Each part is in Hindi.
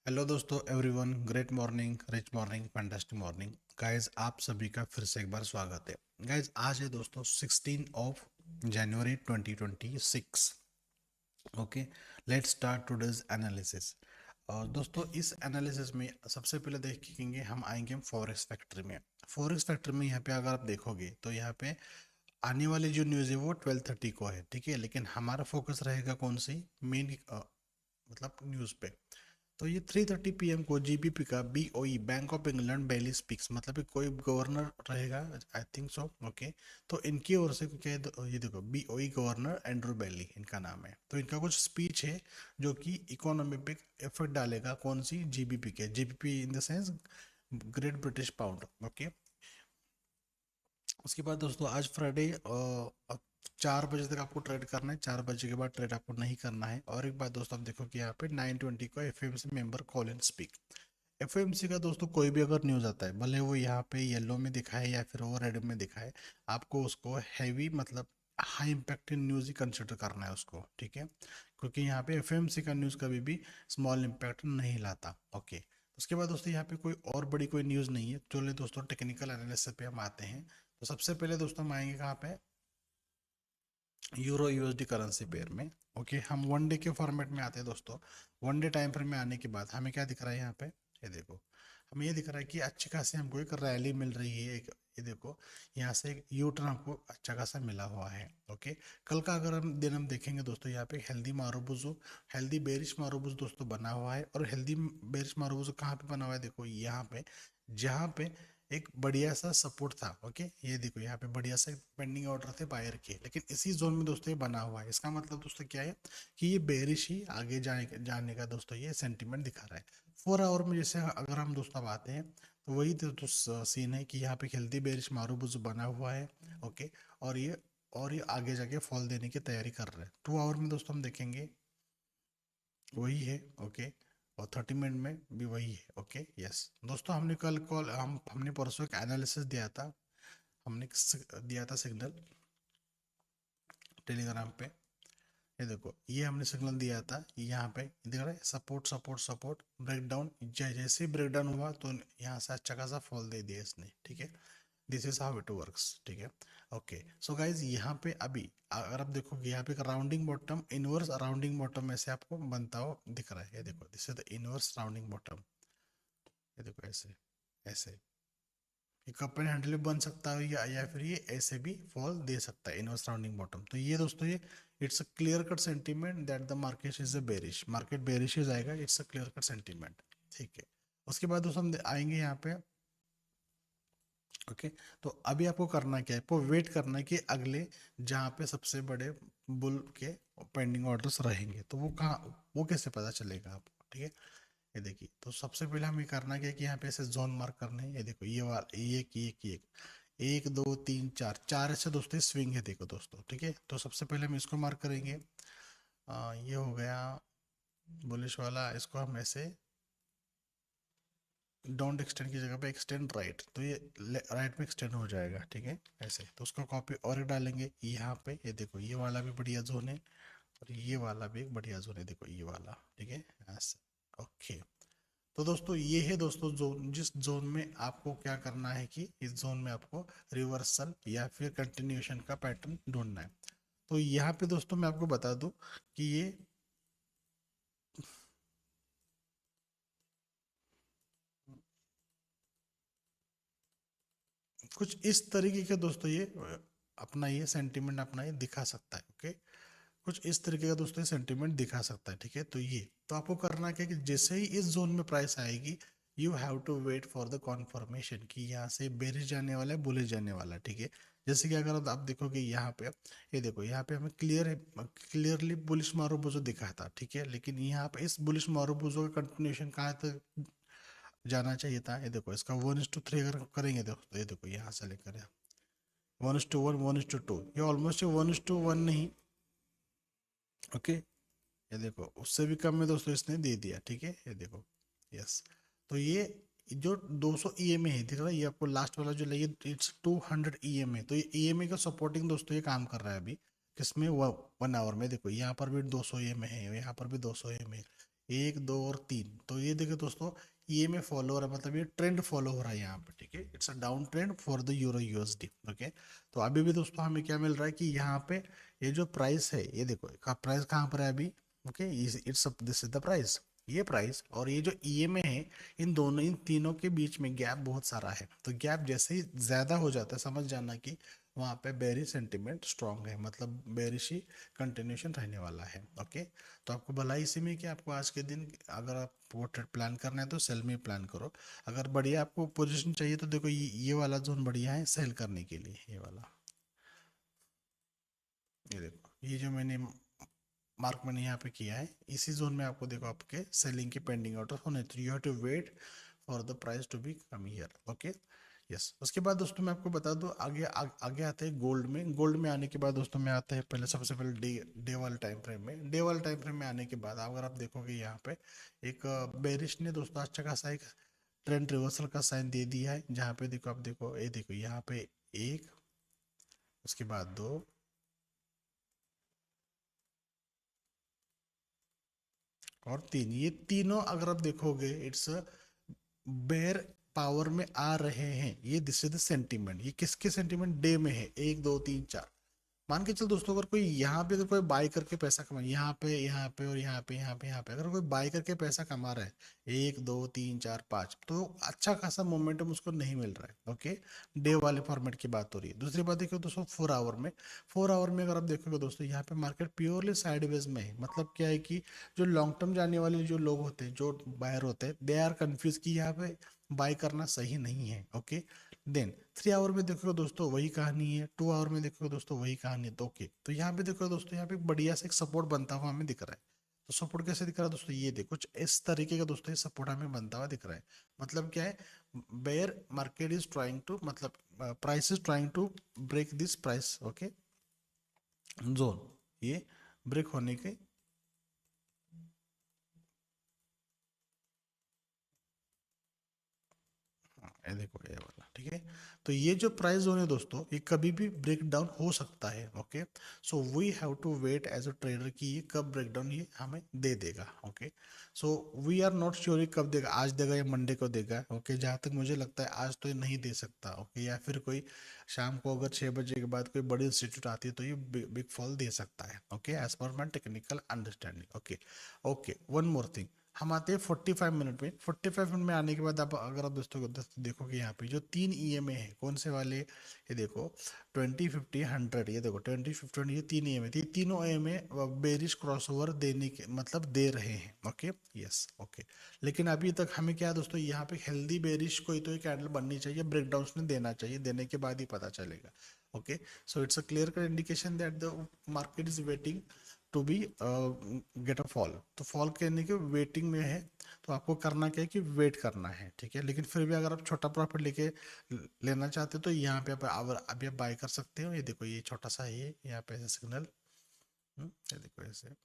हेलो दोस्तों, everyone, great morning, rich morning, fantastic morning guys. आप सभी का फिर से एक बार स्वागत है गाइस। आज है दोस्तों 16 जनवरी 2026। Okay, let's start today's analysis. और दोस्तों इस एनालिसिस में सबसे पहले देखेंगे, हम आएंगे फॉरेक्स फैक्ट्री में। फॉरेक्स फैक्ट्री में यहाँ पे अगर आप देखोगे तो यहाँ पे आने वाली जो न्यूज़ है वो 12:30 को है, ठीक है। लेकिन हमारा फोकस रहेगा कौन सी मेन मतलब न्यूज़ पे। तो ये 3:30 PM को जीबीपी का BOE, Bank of England Bailey speaks, मतलब कि कोई गवर्नर रहेगा, आई थिंक सो। ओके, तो इनकी ओर से क्या है, ये देखो, बीओई गवर्नर एंड्रू बेली इनका नाम है। तो इनका कुछ स्पीच है जो कि इकोनॉमी पे इफेक्ट डालेगा, कौन सी, जीबीपी के, GBP in the sense great British pound. Okay, उसके बाद दोस्तों आज फ्राइडे, 4 बजे तक आपको ट्रेड करना है। 4 बजे के बाद ट्रेड आपको नहीं करना है। और एक बात दोस्तों, आप देखो कि यहाँ पे 9:20 को FMC member call and speak. FMC का दोस्तों कोई भी अगर न्यूज़ आता है, भले वो यहाँ पे येलो में दिखाए या फिर वो रेड में दिखाए, आपको उसको हैवी, मतलब हाई इम्पैक्ट न्यूज़ ही कंसिडर करना है उसको, ठीक है। क्योंकि यहाँ पे एफएमसी का न्यूज़ कभी भी स्मॉल इम्पैक्ट नहीं लाता। ओके, उसके बाद दोस्तों यहाँ पे कोई और बड़ी कोई न्यूज़ नहीं है। चलिए दोस्तों टेक्निकल एनालिसिस पे हम आते हैं। तो सबसे पहले दोस्तों हम आएंगे कहाँ पे, यूरो यूएसडी करेंसी पेयर में। ओके, हम वन डे के फॉर्मेट में आते हैं दोस्तों। वन डे टाइम फ्रेम में आने के बाद हमें क्या दिख रहा है यहाँ पे, ये देखो, हमें ये दिख रहा है कि अच्छी खासी हमको एक रैली मिल रही है। एक ये देखो, यहाँ से एक यू टर्न हमको अच्छा खासा मिला हुआ है। ओके, कल का अगर हम दिन हम देखेंगे दोस्तों, यहाँ पे हेल्दी मारूबुजू, हेल्दी बेरिश मारूबुज दोस्तों बना हुआ है। और हेल्दी बेरिश मारूबुजू कहाँ पे बना हुआ है, देखो यहाँ पे, जहाँ पे एक बढ़िया सा सपोर्ट था। ओके, ये देखो यहाँ पे बढ़िया सा पेंडिंग ऑर्डर थे बायर के, लेकिन इसी जोन में दोस्तों ये बना हुआ है। इसका मतलब दोस्तों क्या है कि ये बेरिश ही आगे जाने का दोस्तों ये सेंटीमेंट दिखा रहा है। 4 आवर में जैसे अगर हम दोस्तों अब आते हैं, तो वही तो सीन है कि यहाँ पे हेल्दी बेरिश मारूबुज बना हुआ है। ओके, और ये आगे जाके फॉल देने की तैयारी कर रहा है। 2 आवर में दोस्तों हम देखेंगे वही है। ओके, और 30 मिनट में भी वही है। ओके, यस दोस्तों, हमने कल कॉल हमने परसों एक एनालिसिस दिया था। हमने दिया था सिग्नल टेलीग्राम पे। ये देखो, ये हमने सिग्नल दिया था, यहाँ पे दिख रहा है, सपोर्ट सपोर्ट सपोर्ट, ब्रेकडाउन। जैसे ही ब्रेकडाउन हुआ तो यहाँ से अच्छा खासा फॉल दे दिया इसने, ठीक है। This is how it works, ठीक है। ओके, सो गाइज यहाँ पे अभी अगर आप देखोगे, यहाँ पे एक rounding bottom, inverse rounding bottom में से आपको बनता हुआ दिख रहा है। ये देखो, this is the inverse rounding bottom. ये देखो, ऐसे ऐसे ये कप एंड हैंडल भी बन सकता है, या फिर ये ऐसे भी फॉल दे सकता है, इनवर्स राउंडिंग बॉटम। तो ये दोस्तों, ये it's a clear cut sentiment that the market is a bearish, market bearish जाएगा, it's a clear cut sentiment, ठीक है। उसके बाद दोस्तों हम आएंगे यहाँ पे। ओके, तो अभी आपको करना क्या है, आपको वेट करना है कि अगले जहाँ पे सबसे बड़े बुल के पेंडिंग ऑर्डर्स रहेंगे, तो वो कहाँ, वो कैसे पता चलेगा आपको, ठीक है। ये देखिए, तो सबसे पहले हमें करना क्या है कि यहाँ पे ऐसे जोन मार्क करने हैं। ये देखो, ये वाला, एक एक दो तीन चार, चार ऐसे दोस्तों स्विंग है, देखो दोस्तों, ठीक है। तो सबसे पहले हम इसको मार्क करेंगे। ये हो गया बुलिश वाला, इसको हम ऐसे डोंट एक्सटेंड की जगह पे एक्सटेंड राइट, तो ये राइट में एक्सटेंड हो जाएगा, ठीक है। ऐसे तो उसको कॉपी और डालेंगे यहाँ पे। ये देखो, ये वाला भी बढ़िया जोन है, और ये वाला भी एक बढ़िया जोन है, देखो ये वाला, ठीक है, ऐसे। ओके, तो दोस्तों ये है दोस्तों जोन, जिस जोन में आपको क्या करना है कि इस जोन में आपको रिवर्सल या फिर कंटिन्यूएशन का पैटर्न ढूंढना है। तो यहाँ पे दोस्तों मैं आपको बता दूं कि ये कुछ इस तरीके के दोस्तों, ये अपना ये सेंटीमेंट अपना ये दिखा सकता है। ओके, कुछ इस तरीके का दोस्तों ये सेंटीमेंट दिखा सकता है, ठीक है। तो ये तो आपको करना क्या है कि जैसे ही इस जोन में प्राइस आएगी, you have to wait for the confirmation कि यहाँ से बेरिश जाने वाला है, बुलिश जाने वाला है, ठीक है। जैसे कि अगर आप देखोगे यहाँ पे, ये देखो यहाँ पे हमें क्लियरली बुलिश मारूबुजो दिखा था, ठीक है। लेकिन यहाँ पे इस बुलिश मारूबुजो का कंटिन्यूएशन कहाँ तक जाना चाहिए था, ये देखो, इसका 1:3 अगर करेंगे दोस्तों, ये देखो यहाँ से लेकर 1:1, 1:2, ये ऑलमोस्ट 1:1 नहीं। ओके, ये देखो, उससे भी कम में दोस्तों इसने दे दिया, ठीक है। ये देखो, यस। तो ये जो 200 ईएमए है, दिख रहा है, ये आपको लास्ट वाला जो लगे, इट्स 200 ईएमए। तो ये ईएमए का सपोर्टिंग दोस्तों ये काम कर रहा है अभी, किसमें, 1 आवर में। देखो यहाँ पर भी 200 ईएमए है, यहाँ पर भी 200 ईएमए है, एक दो और तीन, तो ये देखिए दोस्तों ये में फॉलो हो रहा है, मतलब ये ट्रेंड फॉलो हो रहा है यहाँ पे, ठीक है। It's a down trend for the euro USD, okay. तो अभी भी दोस्तों हमें क्या मिल रहा है कि यहाँ पे ये जो प्राइस है, ये देखो प्राइस कहाँ पर है अभी, okay, it's this is the price, ये प्राइस और ये जो ईएमए है, इन दोनों, इन तीनों के बीच में गैप बहुत सारा है। तो गैप जैसे ही ज्यादा हो जाता है, समझ जाना कि वहाँ पे बेरिश सेंटिमेंट स्ट्रांग है, मतलब बेरिश ही कंटिन्यूशन रहने वाला है, ओके। तो आपको भला इसी में कि आपको आज के दिन अगर आप वो ट्रेड प्लान करना है तो सेल में प्लान करो। अगर बढ़िया आपको पोजीशन चाहिए तो देखो ये वाला जोन बढ़िया है सेल करने के लिए, ये वाला, ये देखो ये जो मैंने मार्क मैंने यहाँ पे किया है, इसी जोन में आपको देखो आपके सेलिंग की पेंडिंग ऑर्डर होने, तो you have to wait for the price to be come here, okay. Yes, उसके बाद दोस्तों मैं आपको बता दूं आगे आगे आते हैं गोल्ड में। गोल्ड में आने के बाद दोस्तों में आता है पहले, सबसे पहले डे वाले टाइम फ्रेम में। डे वाले टाइम फ्रेम में आने के बाद अगर आप देखोगे यहाँ पे एक बेरिश ने दोस्तों अच्छा खासा एक ट्रेंड रिवर्सल का साइन दे दिया है, जहाँ पे देखो आप देखो ये देखो यहाँ पे एक, उसके बाद दो, और तीन, ये तीनों अगर आप देखोगे इट्स बेर पावर में आ रहे हैं। ये दिस इज द सेंटीमेंट, ये किसके सेंटीमेंट, डे में है, एक दो तीन चार। मान के चल दोस्तों, अगर कोई यहाँ पे, अगर कोई बाई करके पैसा कमा, यहाँ पे और यहाँ पे यहाँ पे यहाँ पे अगर कोई बाई करके पैसा कमा रहा है, एक दो तीन चार पाँच, तो अच्छा खासा मोमेंटम उसको नहीं मिल रहा है, ओके। डे वाले फॉर्मेट की बात हो रही है। दूसरी बात देखो दोस्तों 4 आवर में, 4 आवर में अगर आप देखोगे दोस्तों, यहाँ पे मार्केट प्योरली साइडवेज में है। मतलब क्या है कि जो लॉन्ग टर्म जाने वाले जो लोग होते हैं, जो बायर होते हैं, दे आर कंफ्यूज कि यहाँ पे बाय करना सही नहीं है, ओके। देन 3 आवर में देखोगे दोस्तों वही कहानी है, 2 आवर में देखोगे दोस्तों वही कहानी है, तो ओके। तो यहाँ पे देखो दोस्तों, यहाँ पे बढ़िया से एक सपोर्ट बनता हुआ हमें दिख रहा है। तो सपोर्ट कैसे दिख रहा है दोस्तों, ये देखो कुछ इस तरीके का दोस्तों ये सपोर्ट हमें बनता हुआ दिख रहा है। मतलब क्या है, bear market is trying to, मतलब price is trying to break this price, okay, zone, ये ब्रेक होने के, हाँ, ये देखो ये वाला, ठीक है। तो ये जो प्राइस जोन है दोस्तों, ये कभी भी ब्रेक डाउन हो सकता है, okay. So we have to wait as a trader कि ये कब ब्रेक डाउन ये हमें दे देगा, okay. So we are not sure ये कब देगा, आज देगा या मंडे को देगा, ओके। जहाँ तक मुझे लगता है आज तो ये नहीं दे सकता, ओके। या फिर कोई शाम को अगर 6 बजे के बाद कोई बड़ी इंस्टीट्यूट आती है तो ये बिग फॉल दे सकता है, ओके, एज पर my technical understanding, okay. Okay, one more thing, हम आते हैं 45 मिनट में। 45 मिनट में आने के बाद आप अगर आप दोस्तों को देखोगे यहाँ पे जो तीन ईएमए है, कौन से वाले, ये देखो 20 50 100, ये देखो 20 50, ये तीन ईएमए, ये तीनों ईएमए बेरिश क्रॉसओवर देने के मतलब दे रहे हैं, ओके। Yes, okay. लेकिन अभी तक हमें क्या है दोस्तों, यहाँ पे हेल्दी बेरिश कोई तो एक कैंडल बननी चाहिए, ब्रेकडाउन में देना चाहिए, देने के बाद ही पता चलेगा, okay. So it's a clear cut indication that the market is waiting to be get a fall. तो फॉल करने के वेटिंग में है, तो आपको करना क्या है कि वेट करना है, ठीक है। लेकिन फिर भी अगर आप छोटा प्रॉफिट लेके लेना चाहते हो तो यहाँ पे आप अभी आप बाय कर सकते हो। ये देखो ये छोटा सा है, ये यहाँ पे ऐसे सिग्नल, ये देखो ऐसे।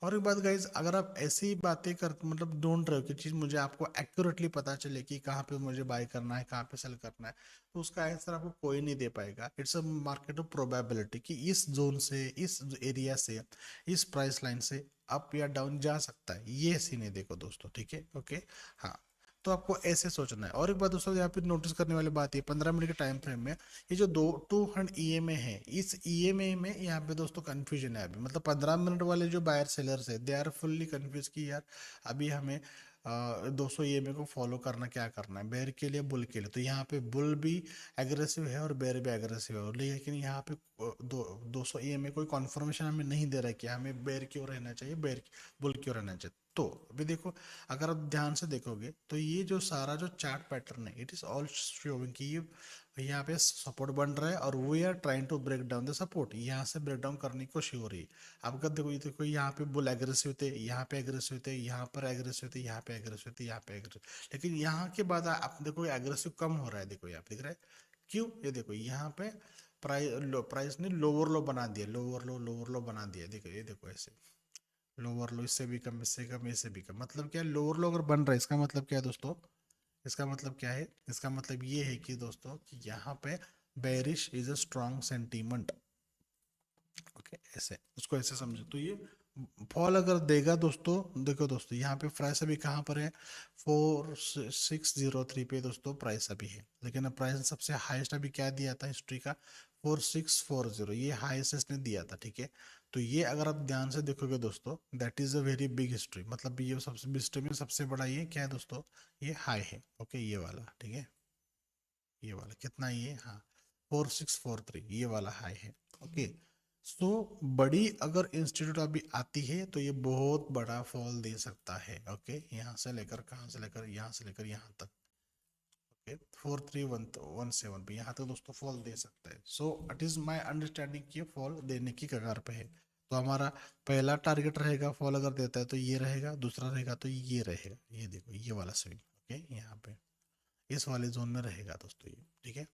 और एक बात गाइज, अगर आप ऐसी ही बातें कर मतलब ढूंढ रहे हो कि चीज मुझे आपको एक्यूरेटली पता चले कि कहाँ पे मुझे बाय करना है, कहाँ पे सेल करना है, तो उसका आंसर आपको कोई नहीं दे पाएगा। It's a market of probability कि इस जोन से, इस एरिया से, इस प्राइस लाइन से अप या डाउन जा सकता है, ये सीन है, देखो दोस्तों, ठीक है, ओके। हाँ, तो आपको ऐसे सोचना है। और एक बात दोस्तों यहाँ पे नोटिस करने वाली बात है, 15 मिनट के टाइम फ्रेम में ये जो दो 200 ईएमए है, इस ईएमए में यहाँ पे दोस्तों कंफ्यूजन है अभी। मतलब 15 मिनट वाले जो बायर सेलर्स है, दे आर फुल्ली कंफ्यूज कि यार अभी हमें 200 ईएमए को फॉलो करना, क्या करना है, बेयर के लिए बुल के लिए। तो यहाँ पे बुल भी एग्रेसिव है और बेयर भी एग्रेसिव है, लेकिन यहाँ पे 200 ईएमए कोई कॉन्फर्मेशन हमें नहीं दे रहा है कि हमें बेयर क्यों रहना चाहिए, बेयर बुल क्यों रहना चाहिए। तो अभी देखो, अगर आप ध्यान से देखोगे तो ये जो सारा जो चार्ट पैटर्न है, इट इज ऑल शोइंग कि ये यहाँ पे सपोर्ट बन रहा है और we are trying to break down the support, यहाँ से ब्रेक डाउन करने की कोशिश हो रही है। अब अगर देखो, ये देखो यहाँ पे बुल एग्रेसिव थे, यहाँ पे एग्रेसिव थे, यहाँ पर एग्रेसिव थे, यहाँ पे एग्रेसिव थे, यहाँ पे एग्रेसिव, लेकिन यहाँ के बाद आप देखो एग्रेसिव कम हो रहा है, देखो यहाँ पे दिख रहा है क्यों। ये देखो यहाँ पे प्राइस ने लोअर लो बना दिया, लोअर लो बना दिया, देखो ये देखो ऐसे लोअर लो, इससे भी कम, इससे कम, इससे भी कम। मतलब क्या, लोअर लो अगर बन रहा है, इसका मतलब क्या है दोस्तों, इसका मतलब क्या है, इसका मतलब ये है कि दोस्तों कि यहाँ पे bearish is a strong sentiment, okay. ऐसे उसको ऐसे समझो, तो ये फॉल अगर देगा दोस्तों, देखो दोस्तों यहाँ पे प्राइस अभी कहाँ पर है, 4603 पे दोस्तों प्राइस अभी है, लेकिन अब प्राइस सबसे हाईएस्ट अभी क्या दिया था हिस्ट्री का, 4640, ये हाईएस्ट इसने दिया था, ठीक है। तो ये अगर आप ध्यान से देखोगे दोस्तों, that is a very big history, मतलब ये सबसे हिस्ट्री में सबसे बड़ा ये क्या है दोस्तों, ये हाई है, ओके, ये वाला, ठीक है, ये वाला कितना, ये हाँ 4643, ये वाला हाई है, ओके। सो बड़ी अगर इंस्टीट्यूट अभी आती है तो ये बहुत बड़ा फॉल दे सकता है, ओके, यहाँ से लेकर कहाँ से लेकर यहाँ से लेकर यहाँ तक, ओके, 4317 पे यहाँ तक दोस्तों फॉल दे सकता है। So it is my understanding कि फॉल देने की कगार पे है। तो हमारा पहला टारगेट रहेगा, फॉल अगर देता है तो ये रहेगा, दूसरा रहेगा तो ये रहेगा, ये देखो ये वाला स्विंग, ओके, यहाँ पे इस वाले जोन में रहेगा दोस्तों ये, ठीक है।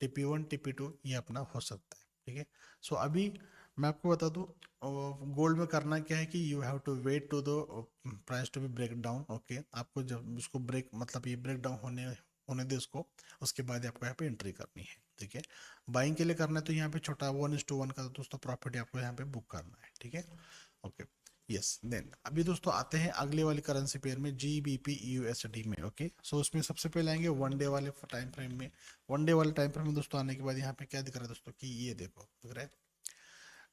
TP1 TP2 ये अपना हो सकता है, ठीक है। सो अभी मैं आपको बता दूं, गोल्ड में करना क्या है कि you have to wait to the price to be break down, okay. आपको जब उसको ब्रेक मतलब ये ब्रेक डाउन होने होने दे उसको, उसके बाद आपको यहाँ पे एंट्री करनी है, ठीक है। बाइंग के लिए करना है तो यहाँ पे छोटा 1:1 का दोस्तों प्रॉफिट आपको यहाँ पे बुक करना है, ठीक है, ओके। यस, देन अभी दोस्तों आते हैं अगले वाली करेंसी पेयर में, GBP USD में, ओके। सो उसमें सबसे पहले आएंगे वन डे वाले टाइम फ्रेम में। वन डे वाले टाइम फ्रेम में दोस्तों आने के बाद यहाँ पे क्या दिख रहा है दोस्तों, कि ये देखो दिख रहा है,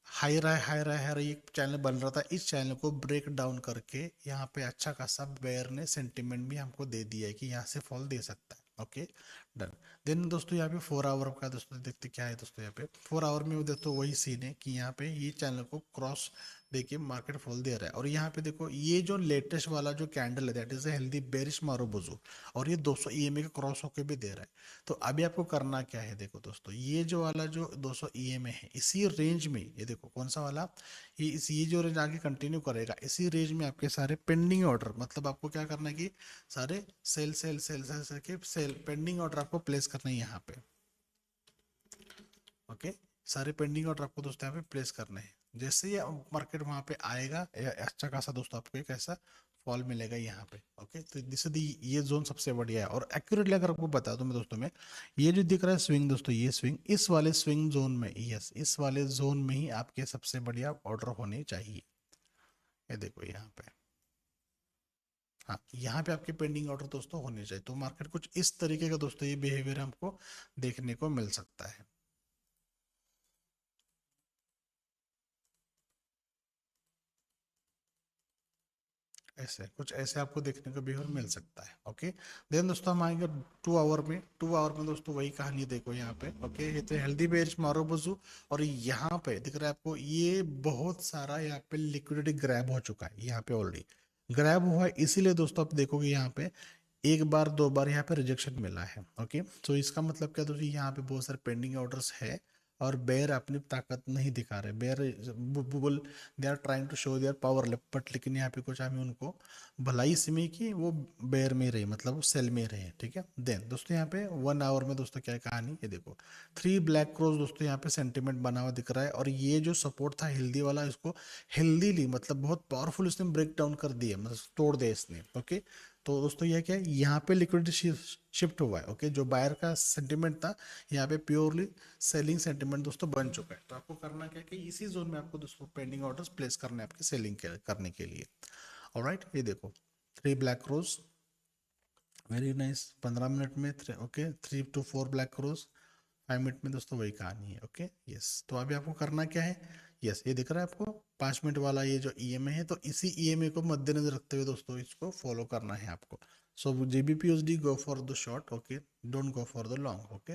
हाई रहा है, हाई रहा है, हाई रहा है, एक चैनल बन रहा था, इस चैनल को ब्रेक डाउन करके यहाँ पे अच्छा खासा बेयर ने सेंटिमेंट भी हमको दे दिया है कि यहाँ से फॉल दे सकता है, ओके, डन। देन दोस्तों यहाँ पे 4 आवर का दोस्तों देखते क्या है दोस्तों, यहाँ पे 4 आवर में दोस्तों वही सीन है कि यहाँ पे ये चैनल को क्रॉस देखिए मार्केट फॉल दे रहा है, और यहाँ पे देखो ये जो लेटेस्ट वाला जो कैंडल है that is a healthy bearish marubozu, और ये 200 EMA का क्रॉस होके भी दे रहा है। तो अभी आपको करना क्या है, देखो दोस्तों ये जो वाला जो 200 EMA है, इसी रेंज में ये देखो कौन सा वाला, ये जो रेंज आगे कंटिन्यू करेगा, इसी रेंज में आपके सारे पेंडिंग ऑर्डर, मतलब आपको क्या करना है कि सारे sell sell sell sell sell के सेल पेंडिंग ऑर्डर आपको प्लेस करना है यहाँ पे, ओके। सारे पेंडिंग ऑर्डर आपको दोस्तों यहाँ पे प्लेस करने हैं, जैसे ये मार्केट वहां पे आएगा अच्छा खासा दोस्तों आपको एक ऐसा फॉल मिलेगा यहाँ पे, ओके। तो दिस दी ये जोन सबसे बढ़िया है, और एक्यूरेटली अगर आपको बता दूं मैं दोस्तों में, ये जो दिख रहा है स्विंग दोस्तों, ये स्विंग इस वाले स्विंग जोन में, यस इस वाले जोन में ही आपके सबसे बढ़िया ऑर्डर होने चाहिए, ये देखो यहाँ पे, हाँ यहाँ पे आपके पेंडिंग ऑर्डर दोस्तों होने चाहिए, तो मार्केट कुछ इस तरीके का दोस्तों ये बिहेवियर हमको देखने को मिल सकता है, ऐसे कुछ ऐसे आपको देखने को बिहेवियर मिल सकता है, ओके। देन दोस्तों हम आएंगे 2 आवर में, 2 आवर में दोस्तों वही कहानी देखो यहाँ पे, ओके, ये तो हेल्दी बेरिश मारो बजू, और यहाँ पे दिख रहा है आपको ये बहुत सारा यहाँ पे लिक्विडिटी ग्रैब हो चुका है, यहाँ पे ऑलरेडी ग्रैब हुआ है, इसीलिए दोस्तों आप देखोगे यहाँ पे एक बार दो बार यहाँ पे रिजेक्शन मिला है, ओके। तो इसका मतलब क्या दोस्तों, यहाँ पे बहुत सारे पेंडिंग ऑर्डर्स है, और बेयर अपनी ताकत नहीं दिखा रहे, bear bull they are trying to show their power, but लेकिन यहाँ पे कुछ हमें उनको भलाई इसमें कि वो बेयर में रहे, मतलब वो सेल में रहे, ठीक है। देन दोस्तों यहाँ पे 1 आवर में दोस्तों क्या है कहानी, ये देखो 3 ब्लैक क्रोस दोस्तों यहाँ पे सेंटीमेंट बना हुआ दिख रहा है, और ये जो सपोर्ट था हेल्दी वाला, इसको हेल्दीली मतलब बहुत पावरफुल इसने ब्रेक डाउन कर दिया, मतलब तोड़ दिया इसने, ओके। तो दोस्तों यह क्या है, यहाँ पे लिक्विडिटी शिफ्ट हुआ है, ओके। जो बायर का सेंटीमेंट था यहाँ पे प्योरली सेलिंग सेंटीमेंट दोस्तों बन चुका है, तो आपको करना क्या है कि इसी जोन में आपको दोस्तों पेंडिंग ऑर्डर्स प्लेस करने हैं आपके सेलिंग करने के लिए, ऑलराइट। ये देखो 3 black crows, very nice, 15 minute में okay, 3 to 4 black crows, 5 minute में दोस्तों वही कहानी है, ओके। यस, तो अभी आपको करना क्या है, यस ये दिख रहा है आपको 5 मिनट वाला ये जो EMA है, तो इसी EMA को मद्देनजर रखते हुए दोस्तों इसको फॉलो करना है आपको। सो GBP USD go for the short, okay, don't go for the long, okay.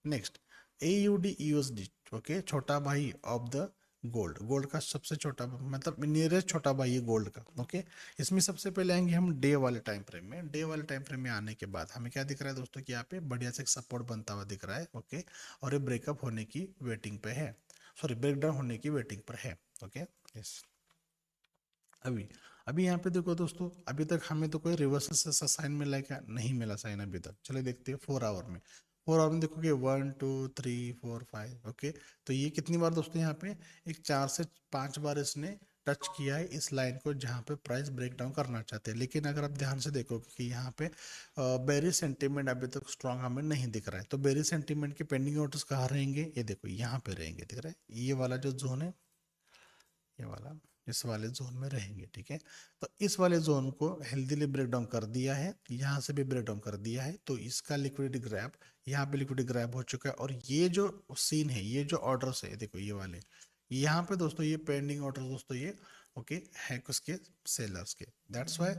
Next AUD USD, okay, छोटा भाई ऑफ द गोल्ड, गोल्ड का सबसे छोटा मतलब नियरेस्ट छोटा भाई है गोल्ड का, ओके। इसमें सबसे पहले आएंगे हम डे वाले टाइम फ्रेम में, डे वाले टाइम फ्रेम में आने के बाद हमें क्या दिख रहा है दोस्तों कि यहाँ पे बढ़िया से एक सपोर्ट बनता हुआ दिख रहा है, ओके, और ये ब्रेकअप होने की वेटिंग पे है, सॉरी ब्रेकडाउन होने की वेटिंग पर है, ओके। यस, अभी अभी यहाँ पे देखो दोस्तों, अभी तक हमें तो कोई रिवर्सल से साइन मिला है क्या, नहीं मिला साइन अभी तक, चलिए देखते हैं 4 आवर में। 4 आवर में देखोगे 1 2 3 4 5, ओके। तो ये कितनी बार दोस्तों यहाँ पे एक 4 से 5 बार इसने टच किया है इस लाइन को जहाँ पे प्राइस ब्रेक डाउन करना चाहते हैं, लेकिन अगर आप ध्यान से देखोगे कि यहाँ पे बेरी सेंटीमेंट अभी तक स्ट्रांग हमें नहीं दिख रहा है, तो बेरी सेंटीमेंट के पेंडिंग ऑर्डर्स कहाँ रहेंगे, ये देखो यहाँ पे रहेंगे, दिख रहा है ये वाला जो जोन है, ये वाला इस वाले जोन में रहेंगे, ठीक है। तो इस वाले जोन को हेल्दीली ब्रेक डाउन कर दिया है, यहाँ से भी ब्रेक डाउन कर दिया है, तो इसका लिक्विडिटी ग्रैब, यहाँ पे लिक्विडिटी ग्रैब हो चुका है। और ये जो सीन है, ये जो ऑर्डर्स है, देखो ये वाले, यहाँ पे दोस्तों ये पेंडिंग ऑर्डर दोस्तों ये ओके है उसके सेलर्स के, दैट्स वाई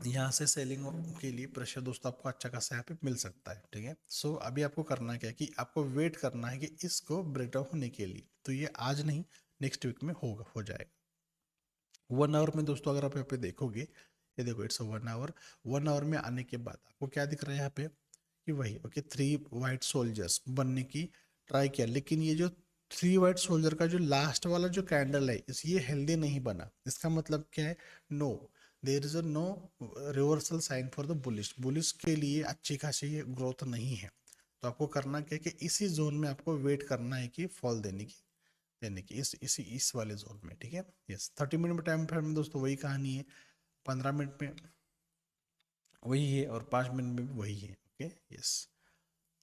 यहाँ से सेलिंग के लिए प्रेशर दोस्तों आपको अच्छा खासा यहाँ पे मिल सकता है, ठीक है। सो अभी आपको करना क्या है कि आपको वेट करना है कि इसको ब्रेकडाउन होने के लिए, तो ये आज नहीं नेक्स्ट वीक में होगा, हो जाएगा 1 आवर में दोस्तों। अगर आप यहाँ पे देखोगे, ये देखो इट्स 1 आवर, 1 आवर में आने के बाद आपको क्या दिख रहा है यहाँ पे कि वही ओके 3 वाइट सोल्जर्स बनने की ट्राई किया, लेकिन ये जो 3 वाइट सोल्जर का जो लास्ट वाला जो कैंडल है इस ये हेल्दी नहीं बना। इसका मतलब क्या है, no there is a no reversal sign for the bullish, bullish के लिए अच्छी खासी ये ग्रोथ नहीं है। तो आपको करना क्या है कि इसी जोन में आपको वेट करना है कि फॉल देने की इस वाले जोन में, ठीक है। यस 30 मिनट में टाइम फ्रेम में दोस्तों वही कहानी है, 15 मिनट में वही है और 5 मिनट में भी वही है, ओके यस।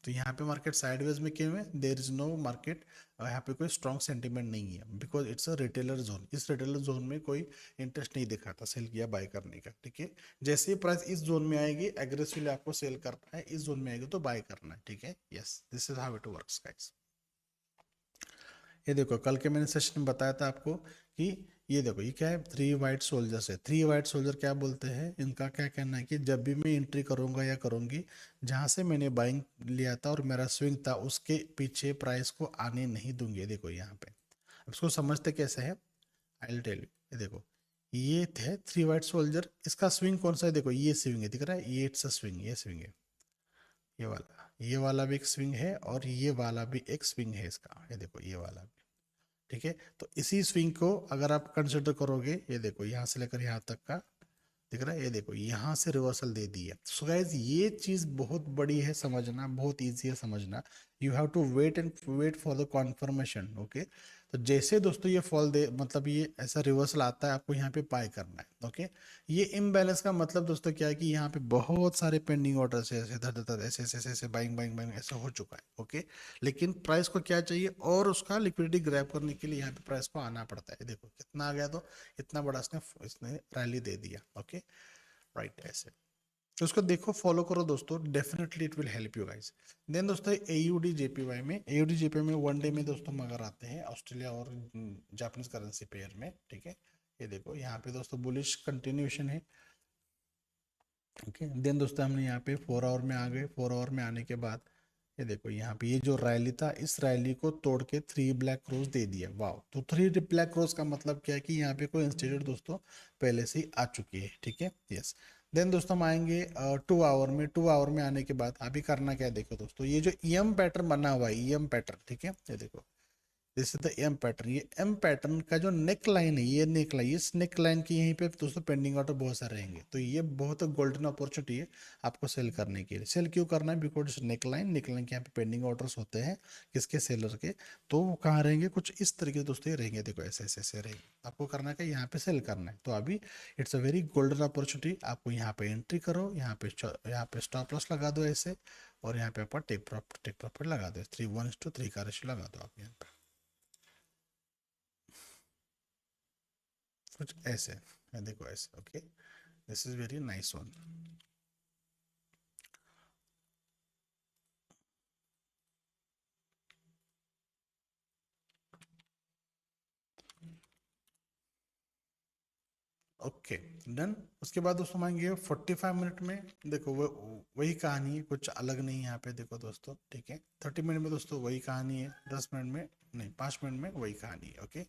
तो यहाँ पे मार्केट साइडवेज में क्यों है, देर इज नो मार्केट, यहाँ पे कोई स्ट्रॉन्ग सेंटीमेंट नहीं है, because it's a retailer zone. इस रिटेलर जोन में कोई इंटरेस्ट नहीं दिखाता सेल किया बाय करने का, ठीक है। जैसे ही प्राइस इस जोन में आएगी एग्रेसिवली आपको सेल करना है, इस जोन में आएगी तो बाय करना है, ठीक है। Yes this is how it works guys. ये देखो कल के मैंने सेशन में बताया था आपको कि ये देखो ये क्या है, 3 वाइट सोल्जर्स है। 3 वाइट सोल्जर क्या बोलते हैं, इनका क्या कहना है कि जब भी मैं एंट्री करूंगा या करूंगी, जहां से मैंने बाइंग लिया था और मेरा स्विंग था उसके पीछे प्राइस को आने नहीं दूंगी। देखो यहाँ पे अब इसको समझते कैसे है, आई विल टेल यू। ये देखो ये थे 3 वाइट सोल्जर, इसका स्विंग कौन सा है, देखो ये स्विंग है, दिख रहा है ये इट्स स्विंग, ये स्विंग है, ये वाला भी एक स्विंग है और ये वाला भी एक स्विंग है इसका, ये देखो ये वाला भी, ठीक है। तो इसी स्विंग को अगर आप कंसिडर करोगे, ये देखो यहाँ से लेकर यहाँ तक का दिख रहा है, ये देखो यहाँ से रिवर्सल दे दी है। सो गाइज ये चीज बहुत बड़ी है समझना, बहुत इजी है समझना। You have to wait for the confirmation, okay. तो जैसे दोस्तों ये फॉल दे मतलब ये ऐसा रिवर्सल आता है, आपको यहाँ पे बाय करना है, ओके। ये इम्बैलेंस का मतलब दोस्तों क्या है कि यहाँ पे बहुत सारे पेंडिंग ऑर्डर्स है, ऐसे धर धर ऐसे ऐसे ऐसे बाइंग बाइंग बाइंग ऐसा हो चुका है, ओके। लेकिन प्राइस को क्या चाहिए, और उसका लिक्विडिटी ग्रैब करने के लिए यहाँ पे प्राइस को आना पड़ता है। देखो कितना आ गया, तो इतना बड़ा इसने रैली दे दिया, ओके राइट ऐसे। तो उसको देखो फॉलो करो दोस्तों, definitely it will help you guys. Then दोस्तों एयूडी जेपीवाई में 1 डे में दोस्तों मगर आते हैं ऑस्ट्रेलिया और जापानीज करेंसी पेयर में, ठीक है। ये देखो यहाँ पे दोस्तों बुलिश कंटिन्यूएशन है, ओके। देन दोस्तों हमने यहाँ पे 4 आवर में आ गए, 4 आवर में आने के बाद ये देखो यहाँ पे ये जो रैली था, इस रैली को तोड़ के 3 ब्लैक क्रोस दे दिया, वाह। तो 3 ब्लैक क्रोस का मतलब क्या है कि यहाँ पे कोई इंस्टीट्यूट दोस्तों पहले से ही आ चुकी है, ठीक है यस। देन दोस्तों हम आएंगे 2 आवर में आने के बाद अभी करना क्या है, देखो दोस्तों ये जो ईएम पैटर्न बना हुआ है, ईएम पैटर्न, ठीक है। ये देखो this is the M pattern, ये एम पैटर्न का जो नेक लाइन है, ये नेक लाइन, इस नेक लाइन की यहीं पे दोस्तों पेंडिंग ऑर्डर बहुत सारे रहेंगे, तो ये बहुत गोल्डन अपॉर्चुनिटी है आपको सेल करने के लिए। सेल क्यों करना है, बिकॉज नेक लाइन के यहाँ पे पेंडिंग ऑर्डर्स होते हैं किसके, सेलर के। तो वो कहाँ रहेंगे, कुछ इस तरीके से दोस्तों ये रहेंगे, देखो ऐसे ऐसे ऐसे रहेंगे। आपको करना क्या, यहाँ पे सेल करना है। तो अभी it's a very golden opportunity, आपको यहाँ पे एंट्री करो, यहाँ पे स्टॉप लॉस लगा दो ऐसे, और यहाँ पे आपका टेक प्रॉफिट लगा दो, 3:1 का रेशियो लगा दो आप यहाँ पे, कुछ ऐसे देखो ऐसे, okay this is very nice one. Okay done. उसके बाद दोस्तों मांगेंगे 45 मिनट में, देखो वो वही कहानी है, कुछ अलग नहीं है यहाँ पे, देखो दोस्तों ठीक है। 30 मिनट में दोस्तों वही कहानी है, 10 मिनट में नहीं, 5 मिनट में वही कहानी है, ओके।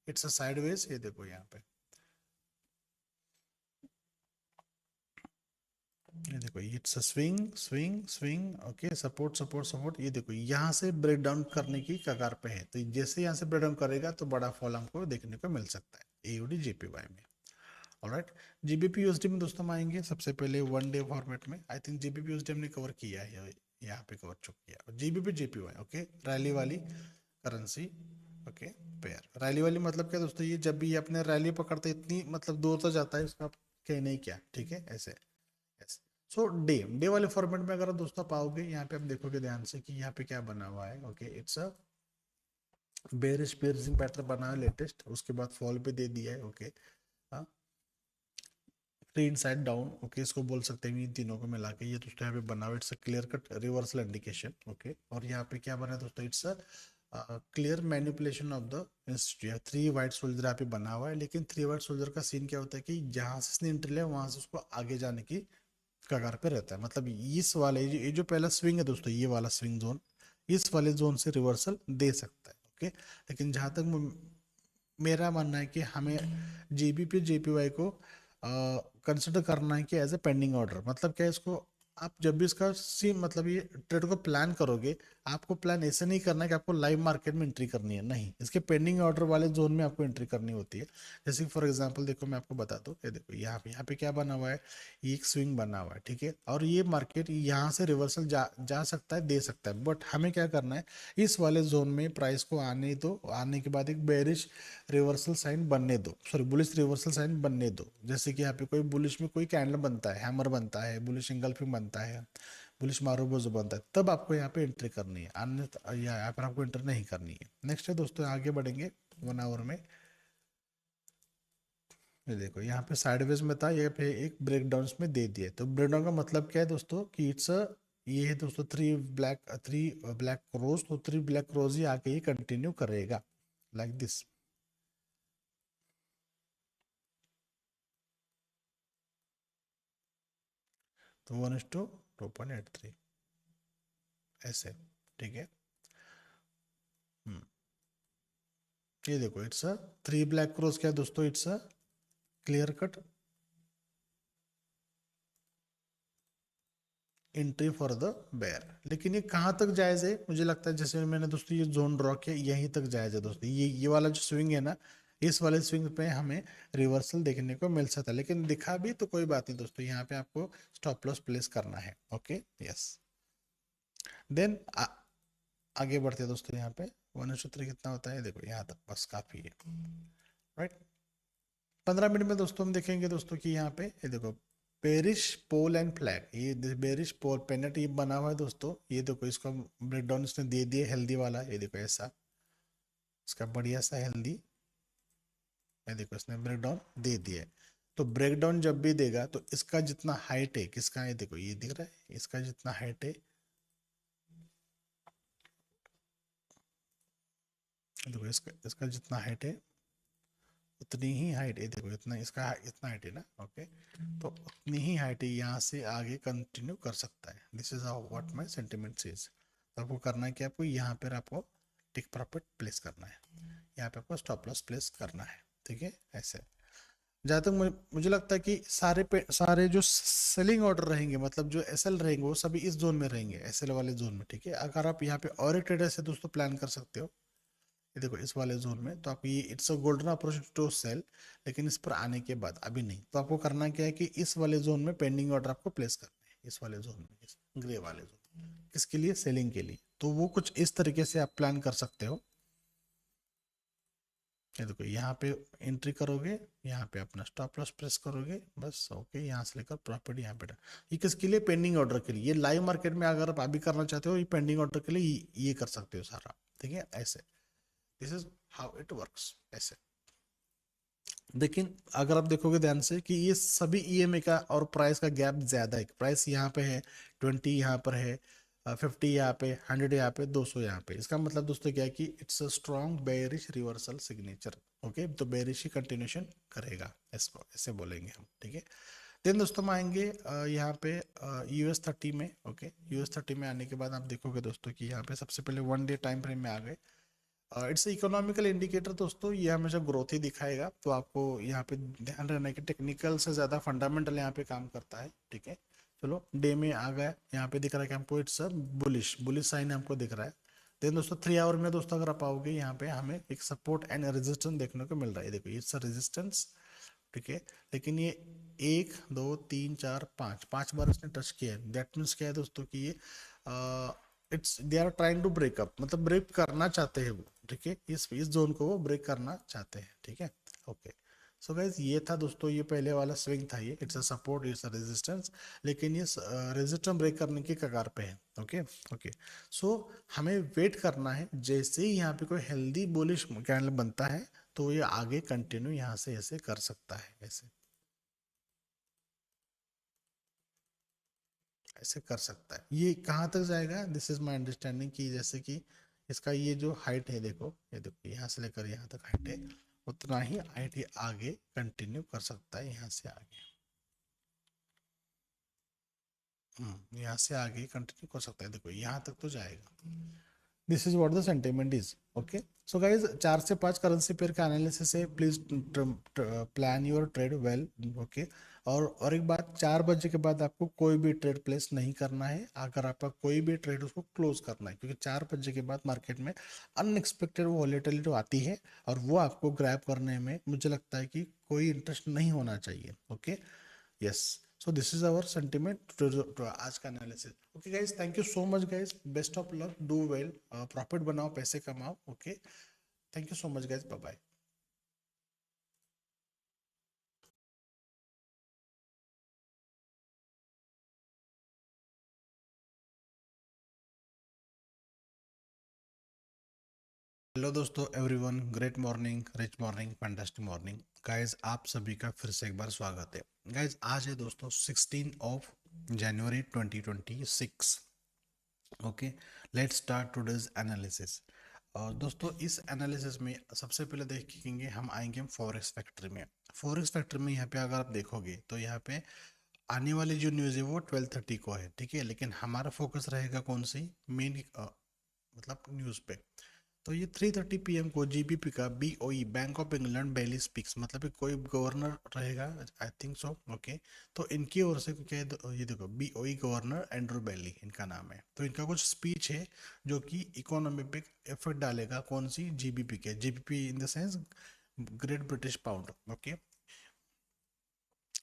इट्स अ साइडवेज, ये देखो यहाँ पे, ये देखो it's a swing swing swing, okay support support support. ये देखो यहाँ से ब्रेक डाउन करने की कगार पे है, तो जैसे यहाँ से ब्रेक डाउन करेगा तो बड़ा फॉल हमको देखने को मिल सकता है एयूडी जेपीवाई में। ऑलराइट, जीबीपी यूएसडी में दोस्तों हम आएंगे सबसे पहले 1 डे फॉर्मेट में। आई थिंक जीबीपी यूएसडी हमने कवर किया है, यहाँ पे कवर चुक किया। जीबीपी जेपीवाई ओके, रैली वाली करेंसी, ओके पेयर। रैली वाली मतलब क्या दोस्तों, ये जब भी ये अपने रैली पकड़ते इतनी मतलब दूर तो जाता है, उसका कहीं नहीं क्या, ठीक है ऐसे। यस सो डे वाले फॉर्मेट में अगर दोस्तों पाओगे, यहाँ पे आप देखोगे ध्यान से कि यहाँ पे क्या बना हुआ है, okay it's a bearish bearish pattern बना लेटेस्ट, उसके बाद फॉल पे दे दिया है। ओके, हाँ, थ्री इनसाइड डाउन। ओके, इसको बोल सकते हैं इन तीनों को मिला के। ये दोस्तों यहाँ पे बना हुआ, it's a clear cut reversal indication. Okay, और यहाँ पे क्या बना है दोस्तों, it's a clear manipulation of the institute. Three white soldier यहाँ पे बना हुआ है, लेकिन थ्री वाइट सोल्जर का सीन क्या होता है कि जहां से इसने एंट्री लिया वहां से उसको आगे जाने की कगार पे रहता है। मतलब इस वाले ये जो पहला स्विंग है दोस्तों, ये वाला स्विंग जोन, इस वाले जोन से रिवर्सल दे सकता है। ओके, लेकिन जहां तक मेरा मानना है कि हमें जीबीपी जेपीवाई को कंसिडर करना है कि एज ए पेंडिंग ऑर्डर। मतलब क्या है, इसको आप जब भी इसका सी मतलब ये ट्रेड को प्लान करोगे, आपको प्लान ऐसे नहीं करना है कि आपको लाइव मार्केट में एंट्री करनी है, नहीं, इसके पेंडिंग ऑर्डर वाले जोन में आपको एंट्री करनी होती है। जैसे फॉर एग्जांपल देखो, मैं आपको बता दूं, ये देखो यहाँ पे क्या बना हुआ है, ये एक स्विंग बना हुआ है, ठीक है, और ये मार्केट यहाँ से रिवर्सल जा सकता है, दे सकता है, बट हमें क्या करना है, इस वाले जोन में प्राइस को आने दो, आने के बाद एक बेरिश रिवर्सल साइन बनने दो, सॉरी बुलिश रिवर्सल साइन बनने दो। जैसे कि यहाँ पे कोई बुलिश में कोई कैंडल बनता है, हैमर बनता है, बुलिश इंगल्फिंग बनता है, बुलिश मारूबोजो बनता है, तब आपको यहाँ पे एंट्री करनी है, अन्य यहाँ पर आपको एंटर नहीं करनी है। नेक्स्ट है दोस्तों, आगे बढ़ेंगे 1 आवर में। ये देखो यहाँ पे साइडवेज में था, ये पे एक ब्रेक डाउन में दे दिया। तो ब्रेक डाउन का मतलब क्या है दोस्तों, कि इट्स ये है दोस्तों थ्री ब्लैक रोज, तो थ्री ब्लैक रोज ही आके ये कंटिन्यू करेगा लाइक दिस। तो 1:2.83 ऐसे, ठीक है। हम्म, ये देखो it's a three black crows, क्या है दोस्तों, it's a clear cut entry for the bear. लेकिन ये कहाँ तक जायज है, मुझे लगता है जैसे मैंने दोस्तों ये जोन ड्रॉ किया, यहीं तक जायज है दोस्तों। ये वाला जो स्विंग है ना, इस वाले स्विंग पे हमें रिवर्सल देखने को मिल सकता है, लेकिन दिखा भी तो कोई बात नहीं दोस्तों, यहाँ पे आपको स्टॉप लॉस प्लेस करना है। Okay, yes. देन आगे बढ़ते हैं दोस्तों, यहाँ पे 1:3 कितना होता है, देखो यहाँ तक बस काफी है, राइट। 15 मिनट में दोस्तों हम देखेंगे दोस्तों कि यहाँ पे ये देखो बेरिश पोल एंड फ्लैग, ये बेरिश पोल पेनेट ये बना हुआ है दोस्तों। ये देखो इसको ब्रेक डाउन इसने दे दिया हेल्दी वाला, ये देखो ऐसा, इसका बढ़िया सा हेल्दी, ये देखो इसने ब्रेक डाउन दे दिया है। तो ब्रेक डाउन जब भी देगा तो इसका जितना हाइट है, किसका, ये देखो ये दिख रहा है, इसका जितना हाइट है, देखो इसका इसका जितना हाइट है उतनी ही हाइट, ये देखो इतना, इसका इतना हाइट है ना। ओके, तो उतनी ही हाइट है, यहाँ से आगे कंटिन्यू कर सकता है। This is how what my sentiment says. तो आपको करना है कि आपको यहाँ पर आपको टिक प्रॉफिट प्लेस करना है, यहाँ पे आपको स्टॉप लॉस प्लेस करना है, ठीक है, ऐसे। जहाँ तक मुझे लगता है कि सारे जो सेलिंग ऑर्डर रहेंगे, मतलब जो एसएल रहेंगे, वो सभी इस जोन में रहेंगे, एसएल वाले जोन में, ठीक है। अगर आप यहाँ पे और एक ट्रेडर से दोस्तों प्लान कर सकते हो, ये देखो इस वाले जोन में, तो आप ये it's a golden approach to sell, लेकिन इस पर आने के बाद अभी नहीं। तो आपको करना क्या है कि इस वाले जोन में पेंडिंग ऑर्डर आपको प्लेस करना है, इस वाले जोन में, इस ग्रे वाले जोन, किसके लिए, सेलिंग के लिए। तो वो कुछ इस तरीके से आप प्लान कर सकते हो। ये देखो यहाँ पे एंट्री करोगे, यहाँ पे अपना स्टॉप लॉस प्रेस करोगे, बस। ओके, यहाँ से लेकर प्रॉफिट यहाँ पे ये किसके लिए, पेंडिंग ऑर्डर के लिए। ये लाइव मार्केट में अगर आप अभी करना चाहते हो, ये पेंडिंग ऑर्डर के लिए ये कर सकते हो सारा, ठीक है, ऐसे। This is how it works, ऐसे। लेकिन अगर आप देखोगे ध्यान से कि ये सभी ईएमए का और प्राइस का गैप ज्यादा है। प्राइस यहाँ पे है 20, यहाँ पर है 50, यहाँ पे 100, यहाँ पे 200, यहाँ पे। इसका मतलब दोस्तों क्या है कि it's a strong bearish reversal signature. Okay, तो बेयरिश ही कंटिन्यूशन करेगा, इसको ऐसे बोलेंगे हम, ठीक है। देन दोस्तों हम आएंगे यहाँ पे US 30 में। ओके, US 30 में आने के बाद आप देखोगे दोस्तों कि यहाँ पे सबसे पहले 1 डे टाइम फ्रेम में आ गए। इट्स इकोनॉमिकल इंडिकेटर दोस्तों, ये हमेशा ग्रोथ ही दिखाएगा। तो आपको यहाँ पे ध्यान रहना है कि टेक्निकल से ज़्यादा फंडामेंटल यहाँ पे काम करता है, ठीक है। चलो डे में आ गया, यहाँ पे दिख रहा है कि हमको इट्स बुलिश बुलिश साइन हमको दिख रहा है। देन दोस्तों 3 आवर में दोस्तों अगर आप आओगे, यहाँ पे हमें एक सपोर्ट एंड रेजिस्टेंस देखने को मिल रहा है। देखो इट्स रेजिस्टेंस, ठीक है। लेकिन ये 1 2 3 4 5 बार इसने टच किया है। दैट मीन्स क्या है दोस्तों कि ये it's they are trying to break up, मतलब ब्रेक करना चाहते हैं वो, ठीक है। इस जोन को वो ब्रेक करना चाहते हैं, ठीक है। ओके, सो गाइज ये था दोस्तों, ये पहले वाला स्विंग था, ये it's a support, it's a resistance, लेकिन ये रेजिस्टेंस ब्रेक करने की कगार पे है। Okay okay. सो हमें वेट करना है, जैसे ही यहाँ पे कोई हेल्दी बुलिश कैंडल बनता है तो ये आगे कंटिन्यू यहाँ से ऐसे कर सकता है, ऐसे ऐसे कर सकता है। ये कहाँ तक जाएगा, दिस इज माई अंडरस्टैंडिंग कि जैसे कि इसका ये जो हाइट है, देखो ये देखो यहाँ से लेकर यहाँ तक हाइट है, उतना ही हाइट ये आगे कंटिन्यू कर सकता है, यहाँ से आगे। यहाँ से आगे कंटिन्यू कर सकता है, देखो यहाँ तक तो जाएगा। This is what the sentiment is. Okay. So guys 4 से 5 करेंसी पेयर का एनालिसिस है, please plan your trade well. Okay. और एक बात, 4 बजे के बाद आपको कोई भी ट्रेड प्लेस नहीं करना है, अगर आपका कोई भी ट्रेड उसको क्लोज करना है, क्योंकि 4 बजे के बाद मार्केट में अनएक्सपेक्टेड वॉलेटिलिटी आती है, और वो आपको ग्रैब करने में मुझे लगता है कि कोई इंटरेस्ट नहीं होना चाहिए। Okay. yes, so this is our sentiment to आज का analysis. Okay guys, thank you so much guys, best of luck, do well, profit बनाओ, पैसे कमाओ। Okay, thank you so much guys, bye bye. Hello दोस्तों, everyone, great morning, rich morning, fantastic morning guys, आप सभी का फिर से एक बार स्वागत है। गाइज आज है दोस्तों 16 जनवरी 2026। Okay, let's start today's analysis. और दोस्तों इस एनालिसिस में सबसे पहले देखेंगे, हम आएंगे हम फॉरेक्स फैक्ट्री में। फॉरेक्स फैक्ट्री में यहाँ पे अगर आप देखोगे तो यहाँ पे आने वाली जो न्यूज़ है वो 12:30 को है, ठीक है, लेकिन हमारा फोकस रहेगा कौन सी मेन मतलब न्यूज़ पे। तो ये 3:30 PM को जीबीपी का BOE, Bank of England Bailey speaks, मतलब कि कोई गवर्नर रहेगा, आई थिंक सो। ओके। तो इनकी ओर से क्या है, ये देखो बीओई गवर्नर एंड्रू बेली इनका नाम है, तो इनका कुछ स्पीच है जो कि इकोनॉमी पे इफेक्ट डालेगा, कौन सी, जीबीपी के, GBP in the sense great British pound. Okay.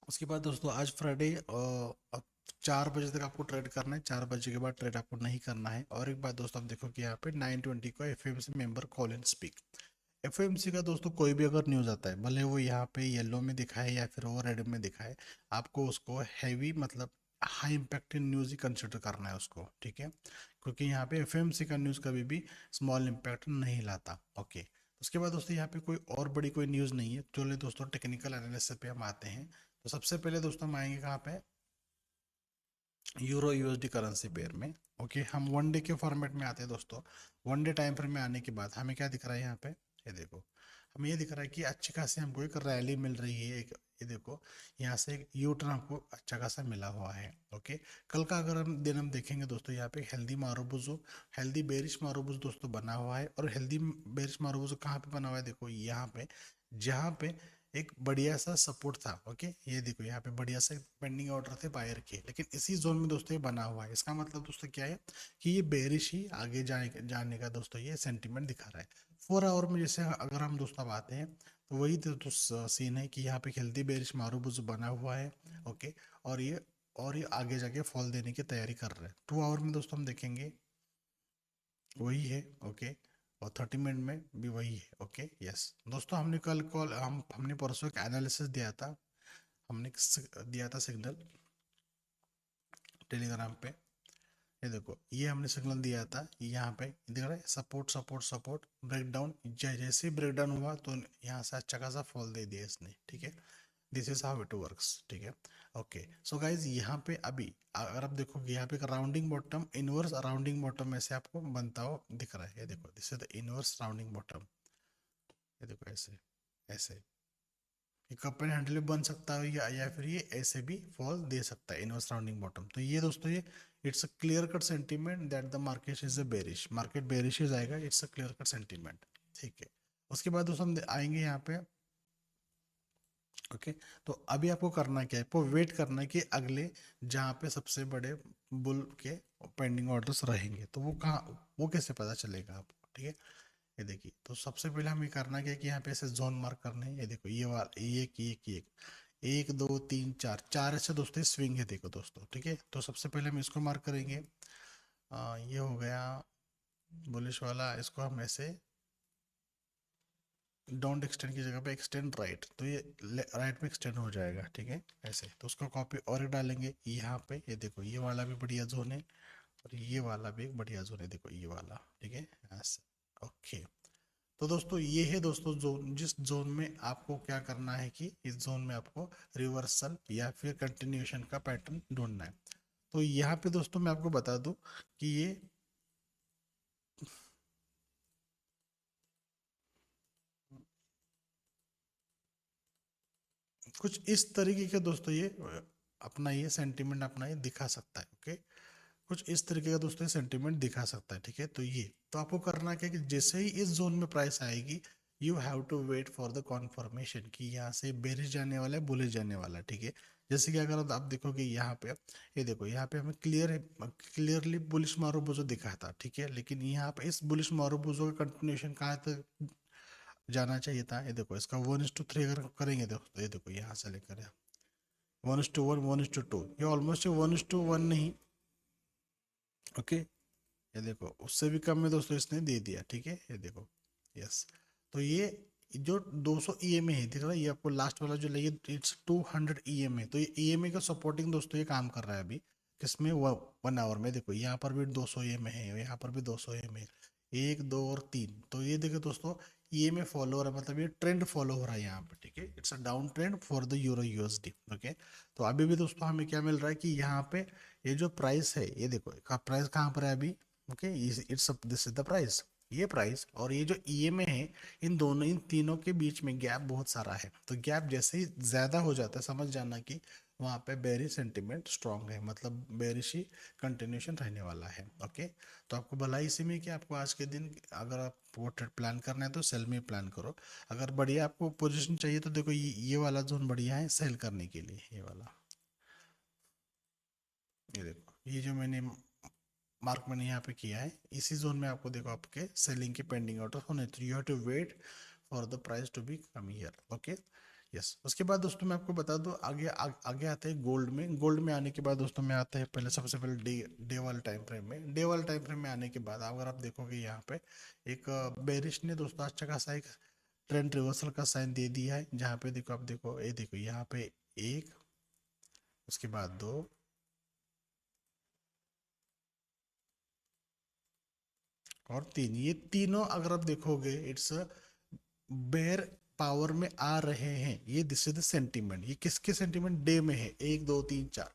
उसके बाद दोस्तों आज फ्राइडे, 4 बजे तक आपको ट्रेड करना है, 4 बजे के बाद ट्रेड आपको नहीं करना है। और एक बात दोस्तों, आप देखो कि यहाँ पे 9:20 को FMC member call and speak. FOMC का दोस्तों कोई भी अगर न्यूज़ आता है, भले वो यहाँ पे येलो में दिखाए या फिर वो रेड में दिखाए, आपको उसको हैवी मतलब हाई इम्पैक्ट न्यूज़ ही कंसिडर करना है उसको, ठीक है, क्योंकि यहाँ पे एफओएमसी का न्यूज़ कभी भी स्मॉल इम्पैक्ट नहीं लाता। ओके। उसके बाद दोस्तों यहाँ पे कोई और बड़ी कोई न्यूज़ नहीं है, चलिए दोस्तों टेक्निकल एनालिसिस पे हम आते हैं। तो सबसे पहले दोस्तों हम आएंगे कहाँ पे, यूरो यूएसडी करेंसी पेयर में। ओके, हम वन डे के फॉर्मेट में आते हैं दोस्तों। वन डे टाइम फ्रेम में आने के बाद हमें क्या दिख रहा है यहाँ पे, ये देखो, हमें ये दिख रहा है कि अच्छी खासी हमको एक रैली मिल रही है, एक ये देखो, यहाँ से एक यू टर्न हमको अच्छा खासा मिला हुआ है। ओके। कल का अगर हम दिन हम देखेंगे दोस्तों, यहाँ पे हेल्दी मारूबुजो, हेल्दी बेरिश मारूबुज दोस्तों बना हुआ है, और हेल्दी बेरिश मारूबुजो कहाँ पे बना हुआ है, देखो यहाँ पे, जहाँ पे एक बढ़िया सा सपोर्ट था। ओके, ये देखो यहाँ पे बढ़िया से पेंडिंग ऑर्डर थे बायर के, लेकिन इसी जोन में दोस्तों ये बना हुआ है, इसका मतलब दोस्तों क्या है कि ये बेरिश ही आगे जाने का दोस्तों ये सेंटीमेंट दिखा रहा है। 4 आवर में जैसे अगर हम दोस्तों अब आते हैं, तो वही तो सीन है कि यहाँ पे हेल्दी बेरिश मारूबुज बना हुआ है। ओके। और ये आगे जाके फॉल देने की तैयारी कर रहा है। 2 आवर में दोस्तों हम देखेंगे वही है। ओके। और 30 मिनट में भी वही है। ओके। यस दोस्तों, हमने कल कॉल हमने परसों एक एनालिसिस दिया था, हमने दिया था सिग्नल टेलीग्राम पे। ये देखो, ये हमने सिग्नल दिया था, यहाँ पे दिख रहा है सपोर्ट सपोर्ट सपोर्ट ब्रेकडाउन, जैसे ही ब्रेकडाउन हुआ तो यहाँ से अच्छा खासा फॉल दे दिया इसने, ठीक है। This is how it works, ठीक है। ओके। सो गाइज यहाँ पे अभी अगर आप देखोगे, यहाँ पे एक rounding bottom, inverse rounding bottom में से आपको बनता हुआ दिख रहा है, ये देखो, this is the inverse rounding bottom. ये देखो ऐसे ऐसे ये कप एंड हैंडल भी बन सकता है, या फिर ये ऐसे भी फॉल दे सकता है, इनवर्स राउंडिंग बॉटम। तो ये दोस्तों ये it's a clear cut sentiment that the market is a bearish, market bearish ही जाएगा, it's a clear cut sentiment, ठीक है। उसके बाद दोस्तों हम आएंगे यहाँ पे। ओके। तो अभी आपको करना क्या है, आपको वेट करना है कि अगले जहाँ पे सबसे बड़े बुल के पेंडिंग ऑर्डर्स रहेंगे, तो वो कहाँ, वो कैसे पता चलेगा आपको, ठीक है। ये देखिए, तो सबसे पहले हमें करना क्या है कि यहाँ पे ऐसे जोन मार्क करने हैं, ये देखो ये वाला, एक एक दो तीन चार, चार ऐसे दोस्तों स्विंग है, देखो दोस्तों, ठीक है। तो सबसे पहले हम इसको मार्क करेंगे, ये हो गया बुलिश वाला, इसको हम ऐसे डोंट एक्सटेंड की जगह पे एक्सटेंड राइट, तो ये राइट में एक्सटेंड हो जाएगा, ठीक है ऐसे। तो उसका कॉपी और एक डालेंगे यहाँ पे, ये देखो ये वाला भी बढ़िया जोन है और ये वाला भी एक बढ़िया जोन है, देखो ये वाला, ठीक है ऐसे। ओके, तो दोस्तों ये है दोस्तों जोन, जिस जोन में आपको क्या करना है कि इस जोन में आपको रिवर्सल या फिर कंटिन्यूएशन का पैटर्न ढूंढना है। तो यहाँ पे दोस्तों मैं आपको बता दूं कि ये कुछ इस तरीके के दोस्तों ये अपना ये सेंटीमेंट अपना ये दिखा सकता है। ओके, कुछ इस तरीके का दोस्तों ये सेंटीमेंट दिखा सकता है, ठीक है। तो ये तो आपको करना क्या है कि जैसे ही इस जोन में प्राइस आएगी, you have to wait for the confirmation कि यहाँ से बेरिश जाने वाला है बुलिश जाने वाला है, ठीक है। जैसे कि अगर आप देखोगे यहाँ पे, ये देखो यहाँ पे हमें क्लियरली बुलिश मारूबुजो दिखा था, ठीक है। लेकिन यहाँ पे इस बुलिश मारूबुजो का कंटिन्यूएशन कहाँ तक जाना चाहिए था, ये देखो इसका 1:3 अगर करेंगे दोस्तों, ये देखो यहाँ से लेकर 1:1 1:2, ये ऑलमोस्ट 1:1 नहीं। ओके, ये देखो उससे भी कम में दोस्तों इसने दे दिया, ठीक है ये देखो। यस, तो ये जो 200 ईएमए है दिख रहा है, ये आपको लास्ट वाला जो लगे इट्स 200 ईएमए। तो ये ईएमए का सपोर्टिंग दोस्तों ये काम कर रहा है अभी किसमें, 1 आवर में। देखो यहाँ पर भी 200 ईएमए है, यहाँ पर भी 200 ईएमए, 1 2 और 3। तो ये देखो दोस्तों ईएमए फॉलो हो रहा है, मतलब ये ट्रेंड फॉलो हो रहा है यहाँ पे, ठीक है। It's a down trend for the euro USD. Okay, तो अभी भी दोस्तों हमें क्या मिल रहा है कि यहाँ पे ये जो प्राइस है, ये देखो प्राइस कहाँ पर है अभी। Okay, it's this is the price, ये प्राइस और ये जो ईएमए है, इन तीनों के बीच में गैप बहुत सारा है। तो गैप जैसे ही ज्यादा हो जाता है, समझ जाना कि वहाँ पे बेरिश सेंटिमेंट स्ट्रांग है, मतलब बेरिश ही कंटिन्यूशन रहने वाला है। ओके, तो आपको भला इसी में कि आपको आज के दिन अगर आप वो ट्रेड प्लान करना है तो सेल में प्लान करो। अगर बढ़िया आपको पोजीशन चाहिए तो देखो ये वाला जोन बढ़िया है सेल करने के लिए, ये वाला। ये देखो ये जो मैंने मार्क मैंने यहाँ पे किया है, इसी जोन में आपको देखो आपके सेलिंग के पेंडिंग ऑर्डर होने, तो you have to wait for the price to be come here. Okay, yes. उसके बाद दोस्तों मैं आपको बता दूं आगे आगे आते हैं गोल्ड में। गोल्ड में आने के बाद दोस्तों में आता है पहले, सबसे पहले डे वाले टाइम फ्रेम में। डे वाले टाइम फ्रेम में आने के बाद अगर आप देखोगे यहाँ पे एक बेरिश ने दोस्तों अच्छा खासा एक ट्रेंड रिवर्सल का साइन दे दिया है, जहाँ पे देखो आप देखो ये देखो यहाँ पे एक, उसके बाद दो, और तीन, ये तीनों अगर आप देखोगे इट्स बेर पावर में आ रहे हैं। ये दिस इज द सेंटीमेंट, ये किसके सेंटीमेंट, डे में है, 1 2 3 4।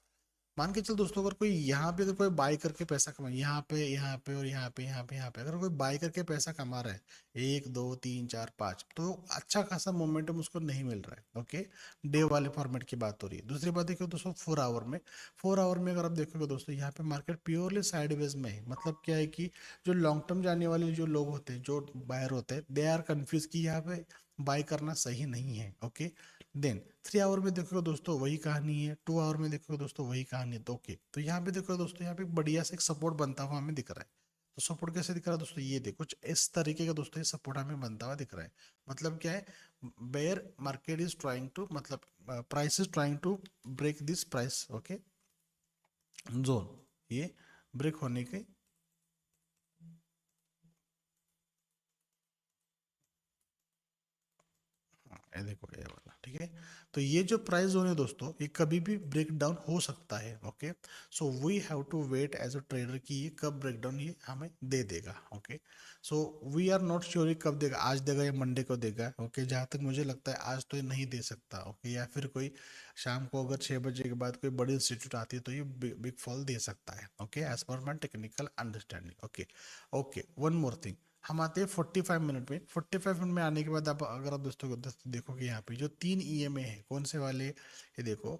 मान के चल दोस्तों अगर कोई यहाँ पे, अगर कोई बाय करके पैसा कमा, यहाँ पे और यहाँ पे अगर कोई बाय करके पैसा कमा रहा है 1 2 3 4 5, तो अच्छा खासा मोमेंटम उसको नहीं मिल रहा है। ओके, डे वाले फॉर्मेट की बात हो रही है। दूसरी बात देखो दोस्तों 4 आवर में, 4 आवर में अगर आप देखोगे दोस्तों यहाँ पे मार्केट प्योरली साइडवेज में है। मतलब क्या है कि जो लॉन्ग टर्म जाने वाले जो लोग होते हैं, जो बायर होते हैं, दे आर कंफ्यूज कि यहाँ पे बाय करना सही नहीं है। ओके, देन 3 आवर में देखोगे दोस्तों वही कहानी है, 2 आवर में देखोगे दोस्तों वही कहानी है। तो ओके, तो यहाँ पे देखो दोस्तों यहाँ पे बढ़िया से एक सपोर्ट बनता हुआ हमें दिख रहा है। तो सपोर्ट कैसे दिख रहा है दोस्तों, ये देखो कुछ इस तरीके का दोस्तों ये सपोर्ट हमें बनता हुआ दिख रहा है। मतलब क्या है, bear market is trying to, मतलब price is trying to break this price, okay zone, ये ब्रेक होने के। हाँ, ये देखो ये वाला, ठीक है। तो ये जो प्राइस जोन है दोस्तों, ये कभी भी ब्रेक डाउन हो सकता है। Okay, so we have to wait as a trader कि ये कब ब्रेक डाउन ये हमें दे देगा। Okay, so we are not sure ये कब देगा, आज देगा या मंडे को देगा। ओके, जहाँ तक मुझे लगता है आज तो ये नहीं दे सकता। ओके, या फिर कोई शाम को अगर 6 बजे के बाद कोई बड़ी इंस्टीट्यूट आती है तो ये बिग फॉल दे सकता है। ओके, एज पर my technical understanding. Okay, okay, one more thing, हम आते हैं 45 मिनट में। 45 मिनट में आने के बाद आप अगर आप दोस्तों को देखोगे यहाँ पे जो 3 ईएमए है, कौन से वाले, ये देखो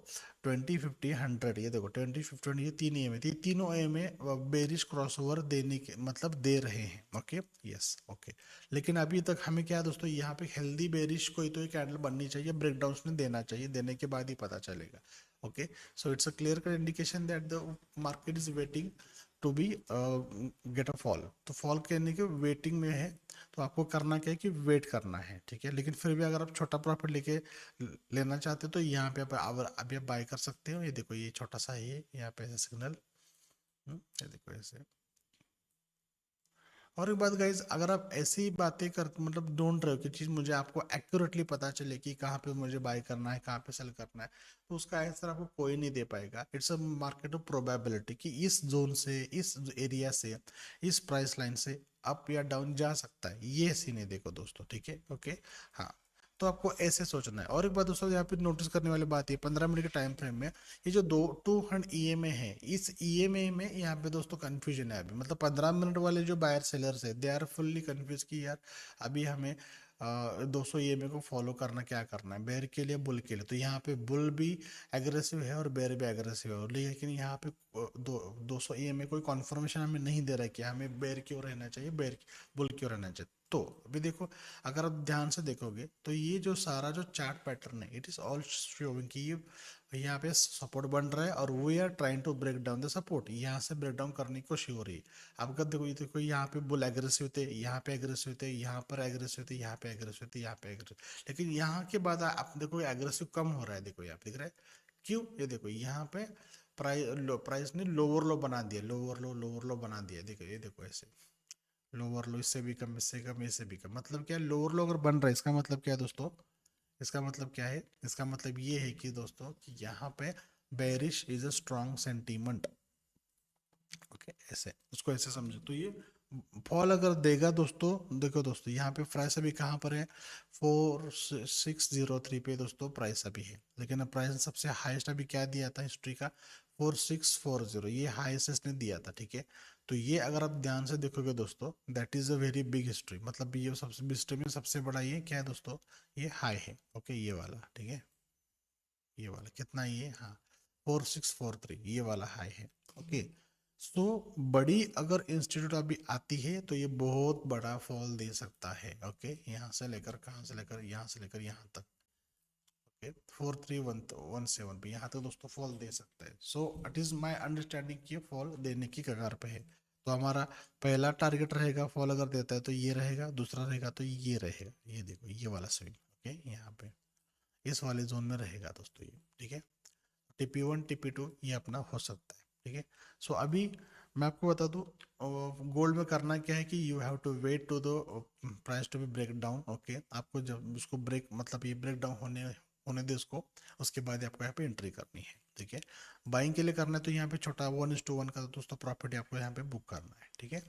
20 50 100, ये देखो 20 50 ये 3 ईएमए, ये तीनों ईएमए बेरिश क्रॉसओवर देने के मतलब दे रहे हैं। Okay, yes, okay. लेकिन अभी तक हमें क्या है दोस्तों, यहाँ पे हेल्दी बेरिश कोई तो एक कैंडल बननी चाहिए, ब्रेकडाउन में देना चाहिए, देने के बाद ही पता चलेगा। Okay, so it's a clear cut indication that the market is waiting to be get a fall. तो फॉल करने के वेटिंग में है, तो आपको करना क्या है कि वेट करना है, ठीक है। लेकिन फिर भी अगर आप छोटा प्रॉफिट लेके लेना चाहते हो तो यहाँ पे आप अभी आप बाय कर सकते हो। ये देखो ये छोटा सा है, ये यहाँ पे ऐसे सिग्नल, ये देखो ऐसे। और एक बात गाइज, अगर आप ऐसी बातें कर मतलब ढूंढ रहे हो कि चीज मुझे आपको एक्यूरेटली पता चले कि कहाँ पे मुझे बाय करना है, कहाँ पे सेल करना है, तो उसका आंसर आपको कोई नहीं दे पाएगा। It's a market of probability कि इस जोन से, इस एरिया से, इस प्राइस लाइन से अप या डाउन जा सकता है, ये सीन है देखो दोस्तों, ठीक है, ओके। हाँ, तो आपको ऐसे सोचना है। और एक बात दोस्तों, यहाँ पे नोटिस करने वाली बात है, 15 मिनट के टाइम फ्रेम में ये जो दो 200 ईएमए है, इस ईएमए में यहाँ पे दोस्तों कंफ्यूजन है अभी। मतलब 15 मिनट वाले जो बायर सेलर्स है, दे आर फुल्ली कंफ्यूज कि यार अभी हमें 200 ईएमए को फॉलो करना, क्या करना है, बेयर के लिए बुल के लिए। तो यहाँ पे बुल भी एग्रेसिव है और बेयर भी एग्रेसिव है, लेकिन यहाँ पे 200 ईएमए कोई कॉन्फर्मेशन हमें नहीं दे रहा है कि हमें बेयर क्यों रहना चाहिए, बेयर बुल क्यों रहना चाहिए। तो अभी देखो, अगर आप ध्यान से देखोगे तो ये जो सारा जो चार्ट पैटर्न है, इट इज ऑल शोइंग कि ये यहाँ पे सपोर्ट बन रहा है और we are trying to break down the support, यहाँ से ब्रेक डाउन करने की कोशिश हो रही है। अब अगर देखो, ये देखो यहाँ पे बुल एग्रेसिव थे, यहाँ पे एग्रेसिव थे, यहाँ पर एग्रेसिव थे, यहाँ पे एग्रेसिव थे, यहाँ पे एग्रेसिव, लेकिन यहाँ के बाद आप देखो एग्रेसिव कम हो रहा है। देखो यहाँ पे दिख रहा है क्यों, ये देखो यहाँ पे प्राइस ने लोअर लो बना दिया, लोअर लो बना दिया। देखो ये देखो ऐसे लोअर लो, इससे भी कम, इससे कम, इससे भी कम। मतलब क्या, लोअर लो अगर बन रहा है, इसका मतलब क्या है दोस्तों, इसका मतलब क्या है, इसका मतलब ये है कि दोस्तों कि यहाँ पे bearish is a strong sentiment. Okay, ऐसे उसको ऐसे समझो। तो ये फॉल अगर देगा दोस्तों, देखो दोस्तों यहाँ पे प्राइस अभी कहाँ पर है, 4603 पे दोस्तों प्राइस अभी है। लेकिन अब प्राइस सबसे हाईएस्ट अभी क्या दिया था हिस्ट्री का, 4640, ये हाईएस्ट इसने दिया था, ठीक है। तो ये अगर आप ध्यान से देखोगे दोस्तों, that is a very big history. मतलब ये सबसे हिस्ट्री में सबसे बड़ा ये क्या है दोस्तों, ये हाई है, ओके, ये वाला, ठीक है। ये वाला कितना, ये हाँ 4643, ये वाला हाई है, ओके। सो बड़ी अगर इंस्टीट्यूट अभी आती है तो ये बहुत बड़ा फॉल दे सकता है, ओके। यहाँ से लेकर, कहाँ से लेकर, यहाँ से लेकर यहाँ तक, ओके, 4317 पे यहाँ तक दोस्तों फॉल दे सकता है। So it is my understanding कि फॉल देने की कगार पे है। तो हमारा पहला टारगेट रहेगा, फॉल अगर देता है तो ये रहेगा, दूसरा रहेगा तो ये रहेगा, ये देखो ये वाला स्विंग, ओके, यहाँ पे इस वाले जोन में रहेगा दोस्तों ये, ठीक है। TP1 TP2 ये अपना हो सकता है, ठीक है। सो अभी मैं आपको बता दूं, गोल्ड में करना क्या है कि you have to wait to the price to be break down, okay. आपको जब उसको ब्रेक, मतलब ये ब्रेक डाउन होने होने दे उसको, उसके बाद आपको यहाँ पे एंट्री करनी है, ठीक है। बाइंग के लिए करना है तो यहाँ पे छोटा 1:1 का दोस्तों प्रॉफिट आपको यहाँ पे बुक करना है, ठीक है,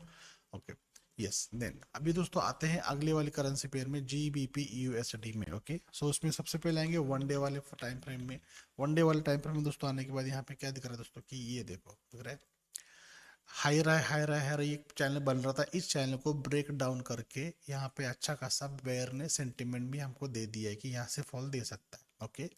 ओके। यस, देन अभी दोस्तों आते हैं अगले वाली करेंसी पेयर में, GBP USD में, ओके। सो उसमें सबसे पहले आएंगे वन डे वाले टाइम फ्रेम में। वन डे वाले टाइम फ्रेम में दोस्तों आने के बाद यहाँ पे क्या दिख रहा है दोस्तों कि ये देखो दिख रहा है, हाई रहा है, हाई रहा है, ये चैनल बन रहा था, इस चैनल को ब्रेक डाउन करके यहाँ पे अच्छा खासा बेयर ने सेंटीमेंट भी हमको दे दिया है कि यहाँ से फॉल दे सकता है, ओके,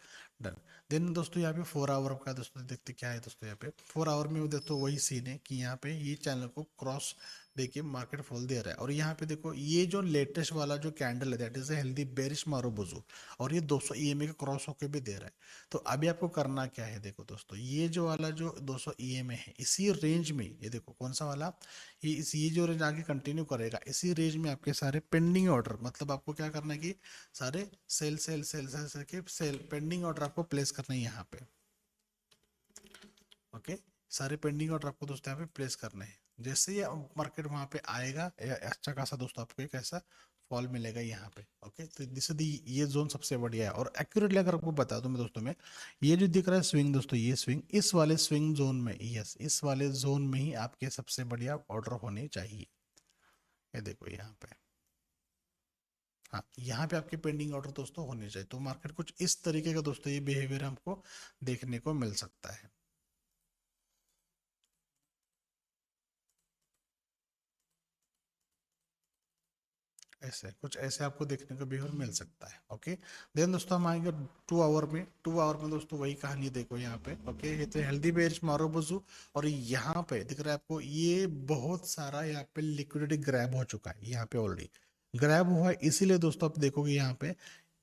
डन। देन दोस्तों यहाँ पे 4 आवर का दोस्तों देखते क्या है दोस्तों, यहाँ पे 4 आवर में दोस्तों वही सीन है कि यहाँ पे ये चैनल को क्रॉस देखिए मार्केट फॉल दे रहा है। और यहाँ पे देखो ये जो लेटेस्ट वाला जो कैंडल है, that is a healthy bearish marubozu, और ये 200 ईएमए का क्रॉस होके भी दे रहा है। तो अभी आपको करना क्या है, देखो दोस्तों ये जो वाला जो 200 ईएमए है, इसी रेंज में, ये देखो कौन सा वाला, ये जो रेंज आगे कंटिन्यू करेगा, इसी रेंज में आपके सारे पेंडिंग ऑर्डर, मतलब आपको क्या करना है कि सारे sell sell sell sell sell के सेल पेंडिंग ऑर्डर आपको प्लेस करना है यहाँ पे, ओके। सारे पेंडिंग ऑर्डर आपको दोस्तों यहाँ पे प्लेस करने हैं। जैसे ये मार्केट वहां पे आएगा, अच्छा खासा दोस्तों आपको एक ऐसा फॉल मिलेगा यहाँ पे, ओके। तो दिस दी ये जोन सबसे बढ़िया है। और एक्यूरेटली अगर आपको बता दूं मैं दोस्तों में, ये जो दिख रहा है स्विंग दोस्तों, ये स्विंग इस वाले स्विंग जोन में, यस, इस वाले जोन में ही आपके सबसे बढ़िया ऑर्डर होने चाहिए। ये देखो यहाँ पे, हाँ, यहाँ पे आपके पेंडिंग ऑर्डर दोस्तों होने चाहिए। तो मार्केट कुछ इस तरीके का दोस्तों ये बिहेवियर हमको देखने को मिल सकता है। ऐसे कुछ ऐसे आपको देखने को बिहेवियर मिल सकता है, ओके। देन दोस्तों हम आएंगे 2 आवर में। 2 आवर में दोस्तों वही कहानी देखो यहाँ पे, ओके। ये तो हेल्दी बेरिश मारूबुजू, और यहाँ पे दिख रहा है आपको ये बहुत सारा यहाँ पे लिक्विडिटी ग्रैब हो चुका है, यहाँ पे ऑलरेडी ग्रैब हुआ है। इसीलिए दोस्तों आप देखोगे यहाँ पे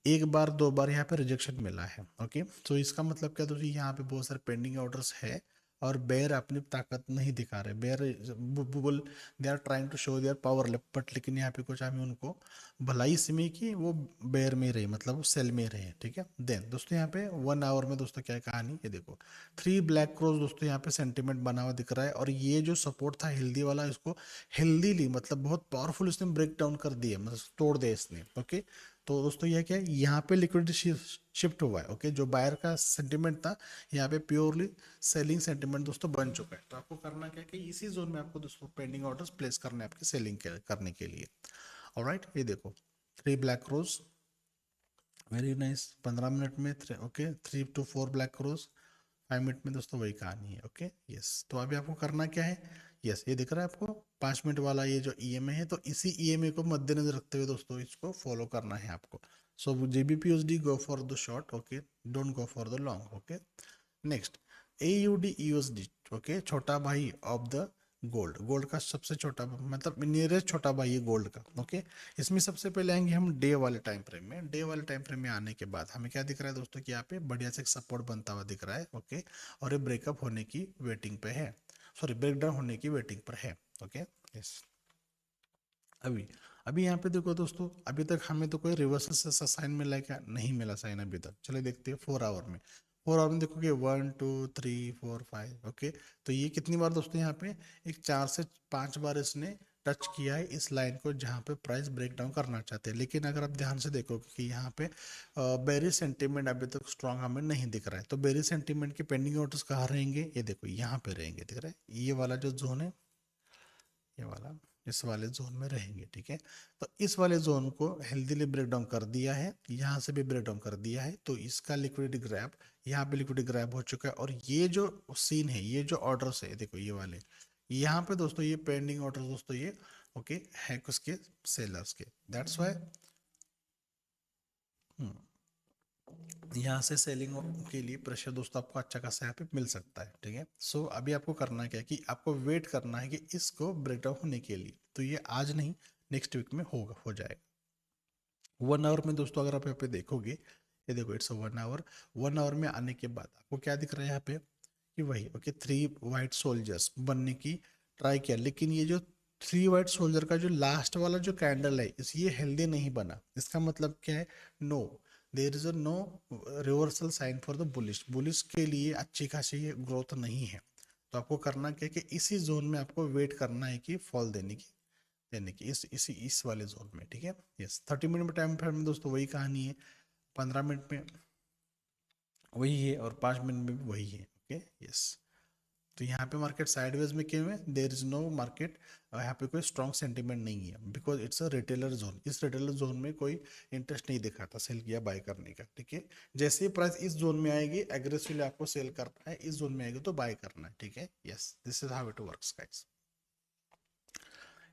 एक बार दो बार यहाँ पे रिजेक्शन मिला है, ओके। तो इसका मतलब क्या दोस्तों, यहाँ पे बहुत सारे पेंडिंग ऑर्डर्स है और बेयर अपनी ताकत नहीं दिखा रहे, bear bull they are trying to show their power, but लेकिन यहाँ पे कुछ हमें उनको भलाई इसमें कि वो बेयर में रहे, मतलब वो सेल में रहे, ठीक है। देन दोस्तों यहाँ पे 1 आवर में दोस्तों क्या है कहानी, ये देखो 3 ब्लैक क्रोस दोस्तों यहाँ पे सेंटीमेंट बना हुआ दिख रहा है, और ये जो सपोर्ट था हेल्दी वाला, इसको हेल्दीली मतलब बहुत पावरफुल इसने ब्रेक डाउन कर दिया, मतलब तोड़ दिया इसने, ओके। तो दोस्तों यह क्या है, यहाँ पे लिक्विडिटी शिफ्ट हुआ है, ओके। जो बायर का सेंटीमेंट था यहाँ पे प्योरली सेलिंग सेंटीमेंट दोस्तों बन चुका है। तो आपको करना क्या है कि इसी जोन में आपको दोस्तों पेंडिंग ऑर्डर्स प्लेस करने हैं आपके सेलिंग करने के लिए। ऑलराइट, ये देखो 3 black crows, very nice, 15 minute में okay 3 to 4 black crows, 5 minute में दोस्तों वही कहानी है, ओके यस। तो अभी आपको करना क्या है, यस ये दिख रहा है आपको 5 मिनट वाला ये जो ईएमए है, तो इसी ईएमए को मद्देनजर रखते हुए दोस्तों इसको फॉलो करना है आपको। So GBP USD go for the short, okay, don't go for the long, okay. Next AUD USD, okay, छोटा भाई ऑफ द गोल्ड, गोल्ड का सबसे छोटा मतलब नियरेस्ट छोटा भाई है गोल्ड का, ओके। इसमें सबसे पहले आएंगे हम डे वाले टाइम फ्रेम में। डे वाले टाइम फ्रेम में आने के बाद हमें क्या दिख रहा है दोस्तों कि यहाँ पे बढ़िया से एक सपोर्ट बनता हुआ दिख रहा है, ओके, और ये ब्रेकअप होने की वेटिंग पे है, सॉरी ब्रेकडाउन होने की वेटिंग पर है, ओके यस। अभी अभी यहाँ पे देखो दोस्तों, अभी तक हमें तो कोई रिवर्सल से साइन मिला है क्या, नहीं मिला साइन अभी तक। चलिए देखते हैं 4 आवर में। 4 आवर में देखोगे 1 2 3 4 5, ओके। तो ये कितनी बार दोस्तों यहाँ पे एक 4 से 5 बार इसने टच किया है इस लाइन को जहाँ पे प्राइस ब्रेक डाउन करना चाहते हैं। लेकिन अगर आप ध्यान से देखोगे कि यहाँ पे बेरी सेंटीमेंट अभी तक स्ट्रांग हमें नहीं दिख रहा है, तो बेरी सेंटीमेंट के पेंडिंग ऑर्डर्स कहाँ रहेंगे, ये देखो यहाँ पे रहेंगे, दिख रहा है ये वाला जो जोन है, ये वाला, इस वाले जोन में रहेंगे, ठीक है। तो इस वाले जोन को हेल्दीली ब्रेक डाउन कर दिया है, यहाँ से भी ब्रेक डाउन कर दिया है, तो इसका लिक्विडिटी ग्रैब, यहाँ पे लिक्विडिटी ग्रैब हो चुका है। और ये जो सीन है, ये जो ऑर्डर्स है देखो ये वाले, यहाँ पे दोस्तों ये पेंडिंग ऑर्डर दोस्तों ये ओके है उसके सेलर्स के, दैट्स वाई यहाँ से सेलिंग के लिए प्रेशर दोस्तों आपको अच्छा खासा यहाँ पे मिल सकता है, ठीक है। सो अभी आपको करना क्या है कि आपको वेट करना है कि इसको ब्रेकडाउन होने के लिए, तो ये आज नहीं नेक्स्ट वीक में होगा, हो जाएगा। 1 आवर में दोस्तों अगर आप यहाँ पे देखोगे, ये देखो इट्स 1 आवर, 1 आवर में आने के बाद आपको क्या दिख रहा है यहाँ पे कि वही ओके 3 वाइट सोल्जर्स बनने की ट्राई किया, लेकिन ये जो 3 वाइट सोल्जर का जो लास्ट वाला जो कैंडल है इस ये हेल्दी नहीं बना। इसका मतलब क्या है, no there is a no reversal sign for the bullish, bullish के लिए अच्छी खासी ये ग्रोथ नहीं है। तो आपको करना क्या है कि इसी जोन में आपको वेट करना है कि फॉल देने की इस वाले जोन में, ठीक है यस। 30 मिनट में टाइम फ्रेम में दोस्तों वही कहानी है, 15 मिनट में वही है, और 5 मिनट में भी वही है, ओके यस। तो यहाँ पे मार्केट साइडवेज में क्यों है, देर इज नो मार्केट, यहाँ पे कोई स्ट्रॉन्ग सेंटीमेंट नहीं है, because it's a retailer zone. इस रिटेलर जोन में कोई इंटरेस्ट नहीं दिखाता सेल किया बाय करने का, ठीक है। जैसे ही प्राइस इस जोन में आएगी एग्रेसिवली आपको सेल करना है, इस जोन में आएगी तो बाय करना है, ठीक है yes, this is how it works guys.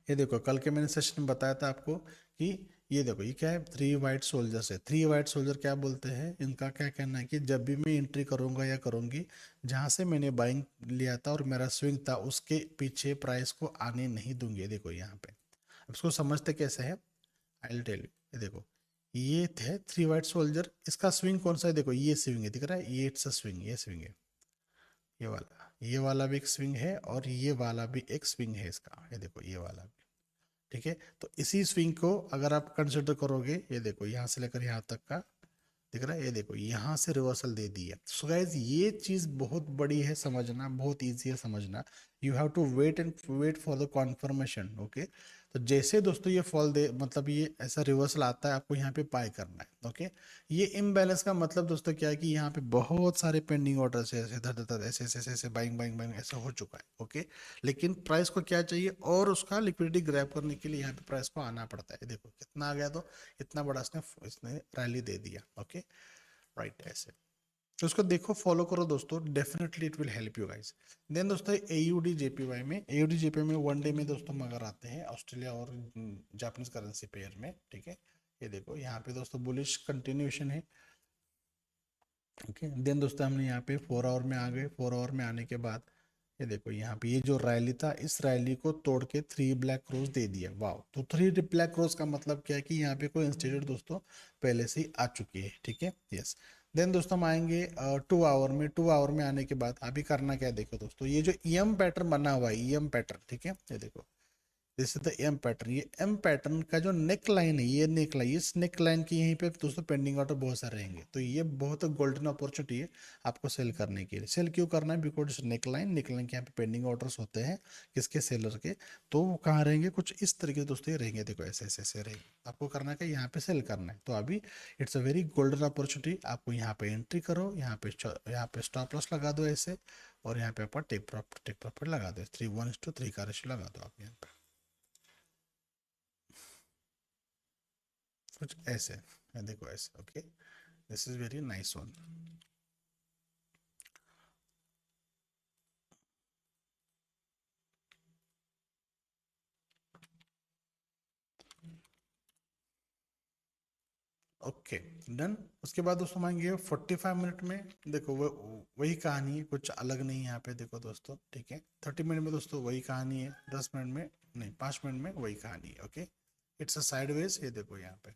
ये देखो कल के मैंने सेशन में बताया था आपको कि ये देखो ये क्या है, 3 वाइट सोल्जर्स है। 3 वाइट सोल्जर क्या बोलते हैं, इनका क्या कहना है कि जब भी मैं एंट्री करूंगा या करूंगी, जहां से मैंने बाइंग लिया था और मेरा स्विंग था उसके पीछे प्राइस को आने नहीं दूंगी। देखो यहाँ पे अब इसको समझते कैसे है, आई विल टेल यू। ये देखो ये थे 3 वाइट सोल्जर, इसका स्विंग कौन सा है, देखो ये स्विंग है, दिख रहा है ये इट्स अ स्विंग, ये स्विंग है, ये वाला भी एक स्विंग है, और ये वाला भी एक स्विंग है इसका, ये देखो ये वाला भी, ठीक है। तो इसी स्विंग को अगर आप कंसिडर करोगे, ये देखो यहाँ से लेकर यहाँ तक का दिख रहा है, ये देखो यहाँ से रिवर्सल दे दी है। सो गाइज ये चीज बहुत बड़ी है समझना, बहुत इजी है समझना, you have to wait for the confirmation, okay. तो जैसे दोस्तों ये फॉल दे मतलब ये ऐसा रिवर्सल आता है, आपको यहाँ पे बाय करना है, ओके। ये इम्बैलेंस का मतलब दोस्तों क्या है कि यहाँ पे बहुत सारे पेंडिंग ऑर्डर्स है, ऐसे धर धर ऐसे ऐसे ऐसे बाइंग बाइंग बाइंग ऐसा हो चुका है, ओके। लेकिन प्राइस को क्या चाहिए, और उसका लिक्विडिटी ग्रैब करने के लिए यहाँ पे प्राइस को आना पड़ता है। देखो कितना आ गया, तो इतना बड़ा इसने रैली दे दिया, ओके राइट ऐसे। तो उसको देखो फॉलो करो दोस्तों, definitely it will help you guys. Then दोस्तों एयूडी जेपीवाई में, एयूडी जेपीवाई में 1 डे में दोस्तों मगर आते हैं ऑस्ट्रेलिया और जापानीज करेंसी पेयर में, ठीक है। ये देखो यहाँ पे दोस्तों बुलिश कंटिन्यूएशन है, ओके। देन दोस्तों हमने यहाँ पे 4 आवर में आ गए, 4 आवर में आने के बाद ये देखो यहाँ पे ये जो रैली था इस रैली को तोड़ के 3 ब्लैक रोज दे दिया, वाह। तो 3 ब्लैक रोज का मतलब क्या है कि यहाँ पे कोई इंस्टीट्यूट दोस्तों पहले से ही आ चुकी है, ठीक है यस। देन दोस्तों हम आएंगे 2 आवर में। 2 आवर में आने के बाद अभी करना क्या है, देखो दोस्तों ये जो ईएम पैटर्न बना हुआ है, ईएम पैटर्न, ठीक है, ये देखो this is the M pattern. ये एम पैटर्न का जो नेक लाइन है, ये नेक लाइन, इस नेक लाइन की यहीं पे दोस्तों पेंडिंग ऑर्डर बहुत सारे रहेंगे। तो ये बहुत गोल्डन अपॉर्चुनिटी है आपको सेल करने के लिए। सेल क्यों करना है, because neck line, neck line के यहाँ पे पेंडिंग ऑर्डर्स होते हैं किसके, सेलर के। तो वो कहाँ रहेंगे, कुछ इस तरीके से दोस्तों ये रहेंगे, देखो ऐसे ऐसे ऐसे रहेंगे। आपको करना है यहाँ पे सेल करना है। तो अभी it's a very golden opportunity. आपको यहाँ पे एंट्री करो, यहाँ पे स्टॉप लॉस लगा दो ऐसे, और यहाँ पे आपका टेक प्रॉफिट लगा दो, 3:1 का रेशियो लगा दो आप यहाँ पे, कुछ ऐसे। ये देखो ऐसे, okay, this is very nice one. Okay, done. उसके बाद दोस्तों मांगेंगे 45 मिनट में। देखो वो वही कहानी है, कुछ अलग नहीं है यहाँ पे, देखो दोस्तों, ठीक है। 30 मिनट में दोस्तों वही कहानी है, 10 मिनट में नहीं, 5 मिनट में वही कहानी है, ओके। इट्स अ साइडवेज, ये देखो यहाँ पे,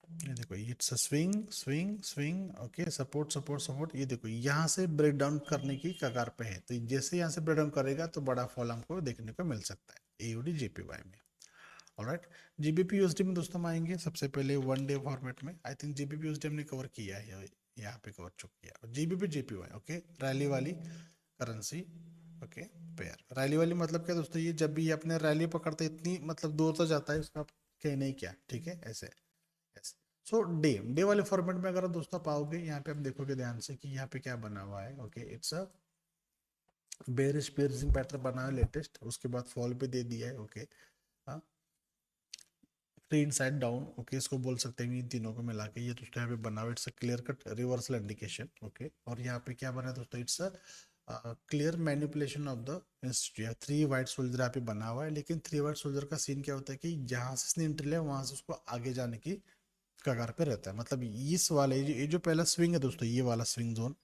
ये देखो it's a swing swing swing, okay, support support support. ये देखो यहाँ से ब्रेक डाउन करने की कगार पे है, तो जैसे यहाँ से ब्रेक डाउन करेगा तो बड़ा फॉल हमको देखने को मिल सकता है एयूडी जीपीवाई में। ऑलराइट, जीबीपी यूएसडी में दोस्तों हम आएंगे सबसे पहले 1 डे फॉर्मेट में। आई थिंक जीबीपी यूएसडी हमने कवर किया है, यहाँ पे कवर चुकी है। जीबीपी जीपीवाई, ओके, रैली वाली करेंसी, ओके, पेयर। रैली वाली मतलब क्या दोस्तों, ये जब भी ये अपने रैली पकड़ते इतनी मतलब दूर तो जाता है, उसका कहना ही क्या, ठीक है, ऐसे। सो डे डे वाले फॉर्मेट में अगर दोस्तों पाओगे, यहाँ पे आप देखोगे ध्यान से कि यहाँ पे क्या बना हुआ है, okay, it's a bearish pairing pattern बना है लेटेस्ट, उसके बाद फॉल पे दे दिया है, ओके। हाँ, थ्री इनसाइड डाउन, ओके, इसको बोल सकते हैं इन तीनों को मिला के। ये दोस्तों यहाँ पे बना हुआ, it's a clear cut reversal indication, okay. और यहाँ पे क्या बना है दोस्तों, it's a clear manipulation of the institute. 3 white soldier यहाँ पे बना हुआ है, लेकिन 3 वाइट सोल्जर का सीन क्या होता है कि जहां से इसने एंट्री लिया वहां से उसको आगे जाने की कगार पे रहता है। मतलब इस वाले ये जो पहला स्विंग है दोस्तों, ये वाला स्विंग जोन,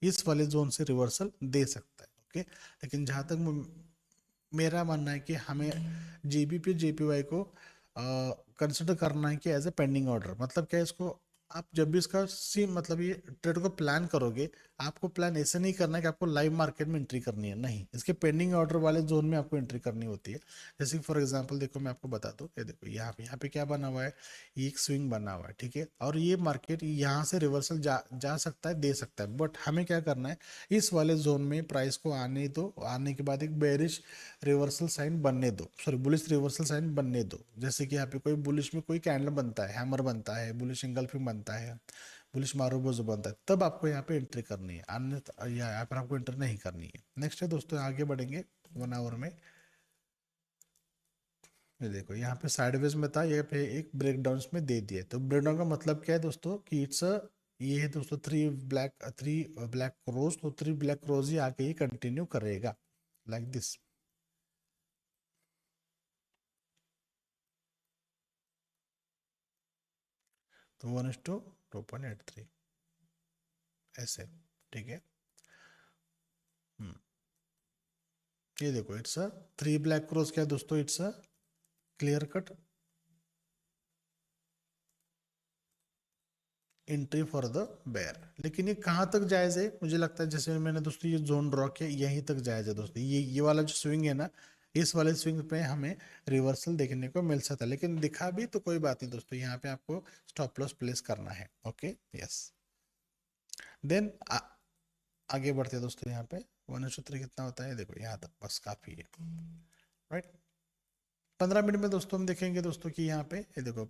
इस वाले जोन से रिवर्सल दे सकता है, ओके। लेकिन जहां तक मेरा मानना है कि हमें जीबीपी जेपीवाई को कंसिडर करना है कि एज ए पेंडिंग ऑर्डर। मतलब क्या है, इसको आप जब भी इसका सी मतलब ये ट्रेड को प्लान करोगे, आपको प्लान ऐसे नहीं करना है कि आपको लाइव मार्केट में एंट्री करनी है, नहीं, इसके पेंडिंग ऑर्डर वाले जोन में आपको एंट्री करनी होती है। जैसे फॉर एग्जांपल देखो, मैं आपको बता दूं, ये देखो यहाँ पे क्या बना हुआ है, ये एक स्विंग बना हुआ है, ठीक है। और ये मार्केट यहाँ से रिवर्सल जा सकता है, दे सकता है, बट हमें क्या करना है, इस वाले जोन में प्राइस को आने दो, आने के बाद एक बेरिश रिवर्सल साइन बनने दो, सॉरी बुलिश रिवर्सल साइन बनने दो। जैसे कि यहाँ पे कोई बुलिश में कोई कैंडल बनता है, हैमर बनता है, बुलिश इंगल्फिंग बनता है, बुलिश मारूबोजो बनता है, तब आपको यहाँ पे एंट्री करनी है, अन्य यहाँ पर आपको एंट्री नहीं करनी है। नेक्स्ट है दोस्तों, आगे बढ़ेंगे 1 आवर में। ये देखो यहाँ पे साइडवेज में था, ये पे एक ब्रेक डाउन में दे दिया। तो ब्रेक डाउन का मतलब क्या है दोस्तों, कि इट्स ये है दोस्तों थ्री ब्लैक क्रोज, तो 3 ब्लैक क्रोज ही आके ही कंटिन्यू करेगा लाइक दिस। तो 1:2.83 ऐसे, ठीक है। हम्म, ये देखो इट्स अ 3 ब्लैक क्रोज, क्या है दोस्तों, it's a clear cut entry for the bear. लेकिन ये कहाँ तक जायज है, मुझे लगता है जैसे मैंने दोस्तों ये जोन ड्रॉ किया, यहीं तक जायज है दोस्तों। ये वाला जो स्विंग है ना, इस वाले स्विंग पे हमें रिवर्सल देखने को मिल सकता है, लेकिन दिखा भी तो कोई बात नहीं दोस्तों, यहाँ पे आपको स्टॉप लॉस प्लेस करना है, ओके, यस। देन आगे बढ़ते हैं दोस्तों, यहाँ पे 1:3 कितना होता है, देखो यहाँ तक बस काफी है, राइट। 15 मिनट में दोस्तों हम देखेंगे दोस्तों कि यहाँ पे ये देखो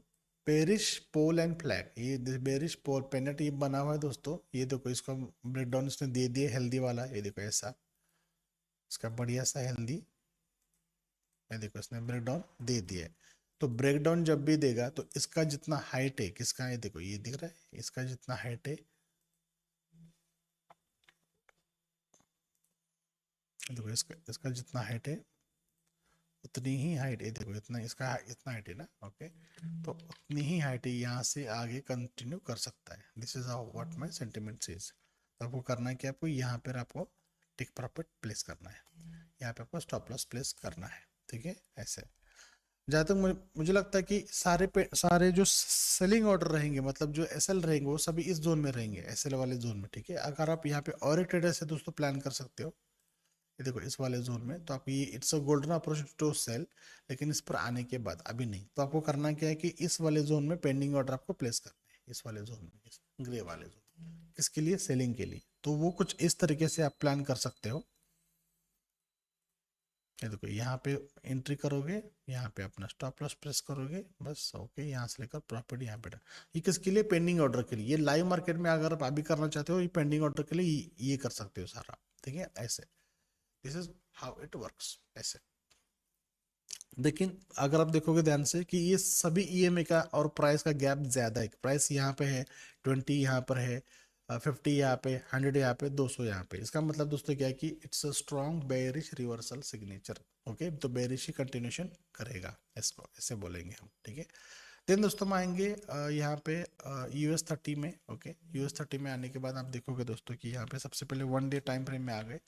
पेरिश पोल एंड फ्लैग, ये बेरिश पोल पेनेट ये बना हुआ है दोस्तों। ये देखो इसको ब्रेक डाउन इसने दे दिया हेल्दी वाला, ये देखो ऐसा, इसका बढ़िया सा हेल्दी, ये देखो इसने ब्रेक डाउन दे दिया है। तो ब्रेक डाउन जब भी देगा तो इसका जितना हाइट है, किसका, ये देखो ये दिख रहा है, इसका जितना हाइट है, देखो इसका इसका जितना हाइट है उतनी ही हाइट है, देखो इतना इसका इतना हाइट है ना, ओके। तो उतनी ही हाइट है, यहाँ से आगे कंटिन्यू कर सकता है। This is how what my sentiment says. तो आपको करना है कि आपको यहाँ पर आपको टिक प्रॉफिट प्लेस करना है, यहाँ पे आपको स्टॉप लॉस प्लेस करना है, ठीक है, ऐसे। जहाँ तक मुझे लगता है कि सारे जो सेलिंग ऑर्डर रहेंगे, मतलब जो एसएल रहेंगे, वो सभी इस जोन में रहेंगे, एसएल वाले जोन में, ठीक है। अगर आप यहाँ पे और एक ट्रेडर से दोस्तों प्लान कर सकते हो, ये देखो इस वाले जोन में, तो आप ये it's a golden approach to sell, लेकिन इस पर आने के बाद अभी नहीं, तो आपको करना क्या है कि इस वाले जोन में पेंडिंग ऑर्डर आपको प्लेस करना है, इस वाले जोन में, इस ग्रे वाले जोन, किसके लिए, सेलिंग के लिए। तो वो कुछ इस तरीके से आप प्लान कर सकते हो। ये देखो यहाँ पे एंट्री करोगे, यहाँ पे अपना स्टॉप लॉस प्रेस करोगे, बस ओके, यहाँ से लेकर प्रॉफिट यहाँ पे ये किसके लिए, पेंडिंग ऑर्डर के लिए। ये लाइव मार्केट में अगर आप अभी करना चाहते हो, ये पेंडिंग ऑर्डर के लिए ये कर सकते हो सारा, ठीक है, ऐसे। This is how it works, ऐसे। लेकिन अगर आप देखोगे ध्यान से कि ये सभी ईएमए का और प्राइस का गैप ज्यादा है, प्राइस यहाँ पे है 20, यहाँ पर है 50, यहाँ पे 100, यहाँ पे 200, यहाँ पे। इसका मतलब दोस्तों क्या है कि it's a strong bearish reversal signature. Okay, तो बेरिश ही कंटिन्यूशन करेगा, इसको ऐसे बोलेंगे हम, ठीक है। देन दोस्तों हम आएंगे यहाँ पे US 30 में। ओके, US 30 में आने के बाद आप देखोगे दोस्तों कि यहाँ पे सबसे पहले 1 डे टाइम फ्रेम में आ गए।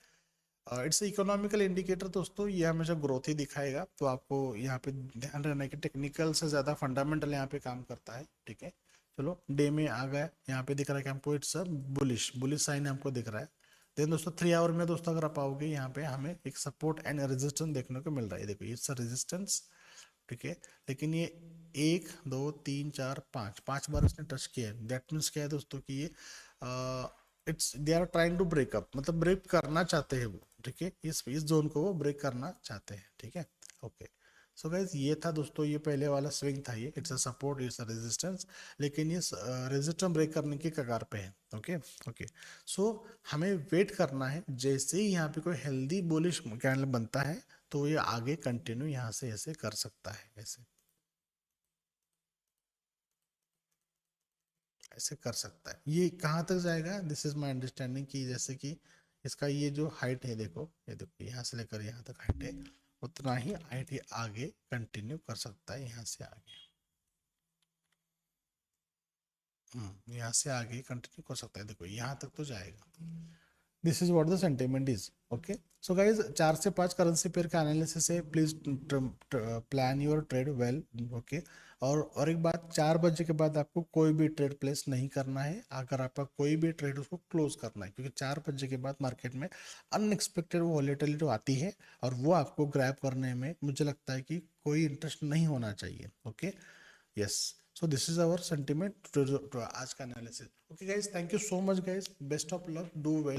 इट्स इकोनॉमिकल इंडिकेटर दोस्तों, ये हमेशा ग्रोथ ही दिखाएगा, तो आपको यहाँ पे ध्यान रहना है कि टेक्निकल से ज़्यादा फंडामेंटल यहाँ पे काम करता है, ठीक है। चलो डे में आ गया, यहाँ पे दिख रहा है कि हमको इट्स बुलिश बुलिश साइन हमको दिख रहा है। देन दोस्तों 3 आवर में दोस्तों अगर आप आओगे, यहाँ पे हमें एक सपोर्ट एंड रेजिस्टेंस देखने को मिल रहा है, देखो इट्स रेजिस्टेंस, ठीक है। लेकिन ये 1 2 3 4 5 बार उसने टच किया है, दैट मीन्स क्या है दोस्तों कि ये it's they are trying to break up, मतलब ब्रेक करना चाहते हैं वो, ठीक है, इस जोन को वो ब्रेक करना चाहते हैं, ठीक है। ओके, सो गाइज ये था दोस्तों, ये पहले वाला स्विंग था, ये it's a support, it's a resistance, लेकिन ये रेजिस्टेंस ब्रेक करने की कगार पे है। ओके ओके, सो हमें वेट करना है, जैसे ही यहाँ पे कोई हेल्दी बुलिश कैंडल बनता है, तो ये आगे कंटिन्यू यहाँ से ऐसे कर सकता है, ऐसे ऐसे कर सकता है। ये कहाँ तक जाएगा, दिस इज माय अंडरस्टैंडिंग, कि जैसे कि इसका ये जो हाइट है, देखो ये देखो यहाँ से लेकर यहाँ तक हाइट है, उतना ही हाइट ये आगे कंटिन्यू कर सकता है, यहाँ से आगे। यहाँ से आगे कंटिन्यू कर सकता है, देखो यहाँ तक तो जाएगा। This is what the sentiment is. Okay, so guys 4 से 5 करेंसी पेयर का एनालिसिस है, please plan your trade well. Okay, और एक बात, 4 बजे के बाद आपको कोई भी ट्रेड प्लेस नहीं करना है, अगर आपका कोई भी ट्रेड उसको क्लोज करना है, क्योंकि 4 बजे के बाद मार्केट में अनएक्सपेक्टेड वॉलेटिलिटी आती है, और वो आपको ग्रैब करने में मुझे लगता है कि कोई इंटरेस्ट नहीं होना चाहिए। Okay, yes, so this is our sentiment to आज का analysis. Okay guys, thank you so much guys, best of luck, do well.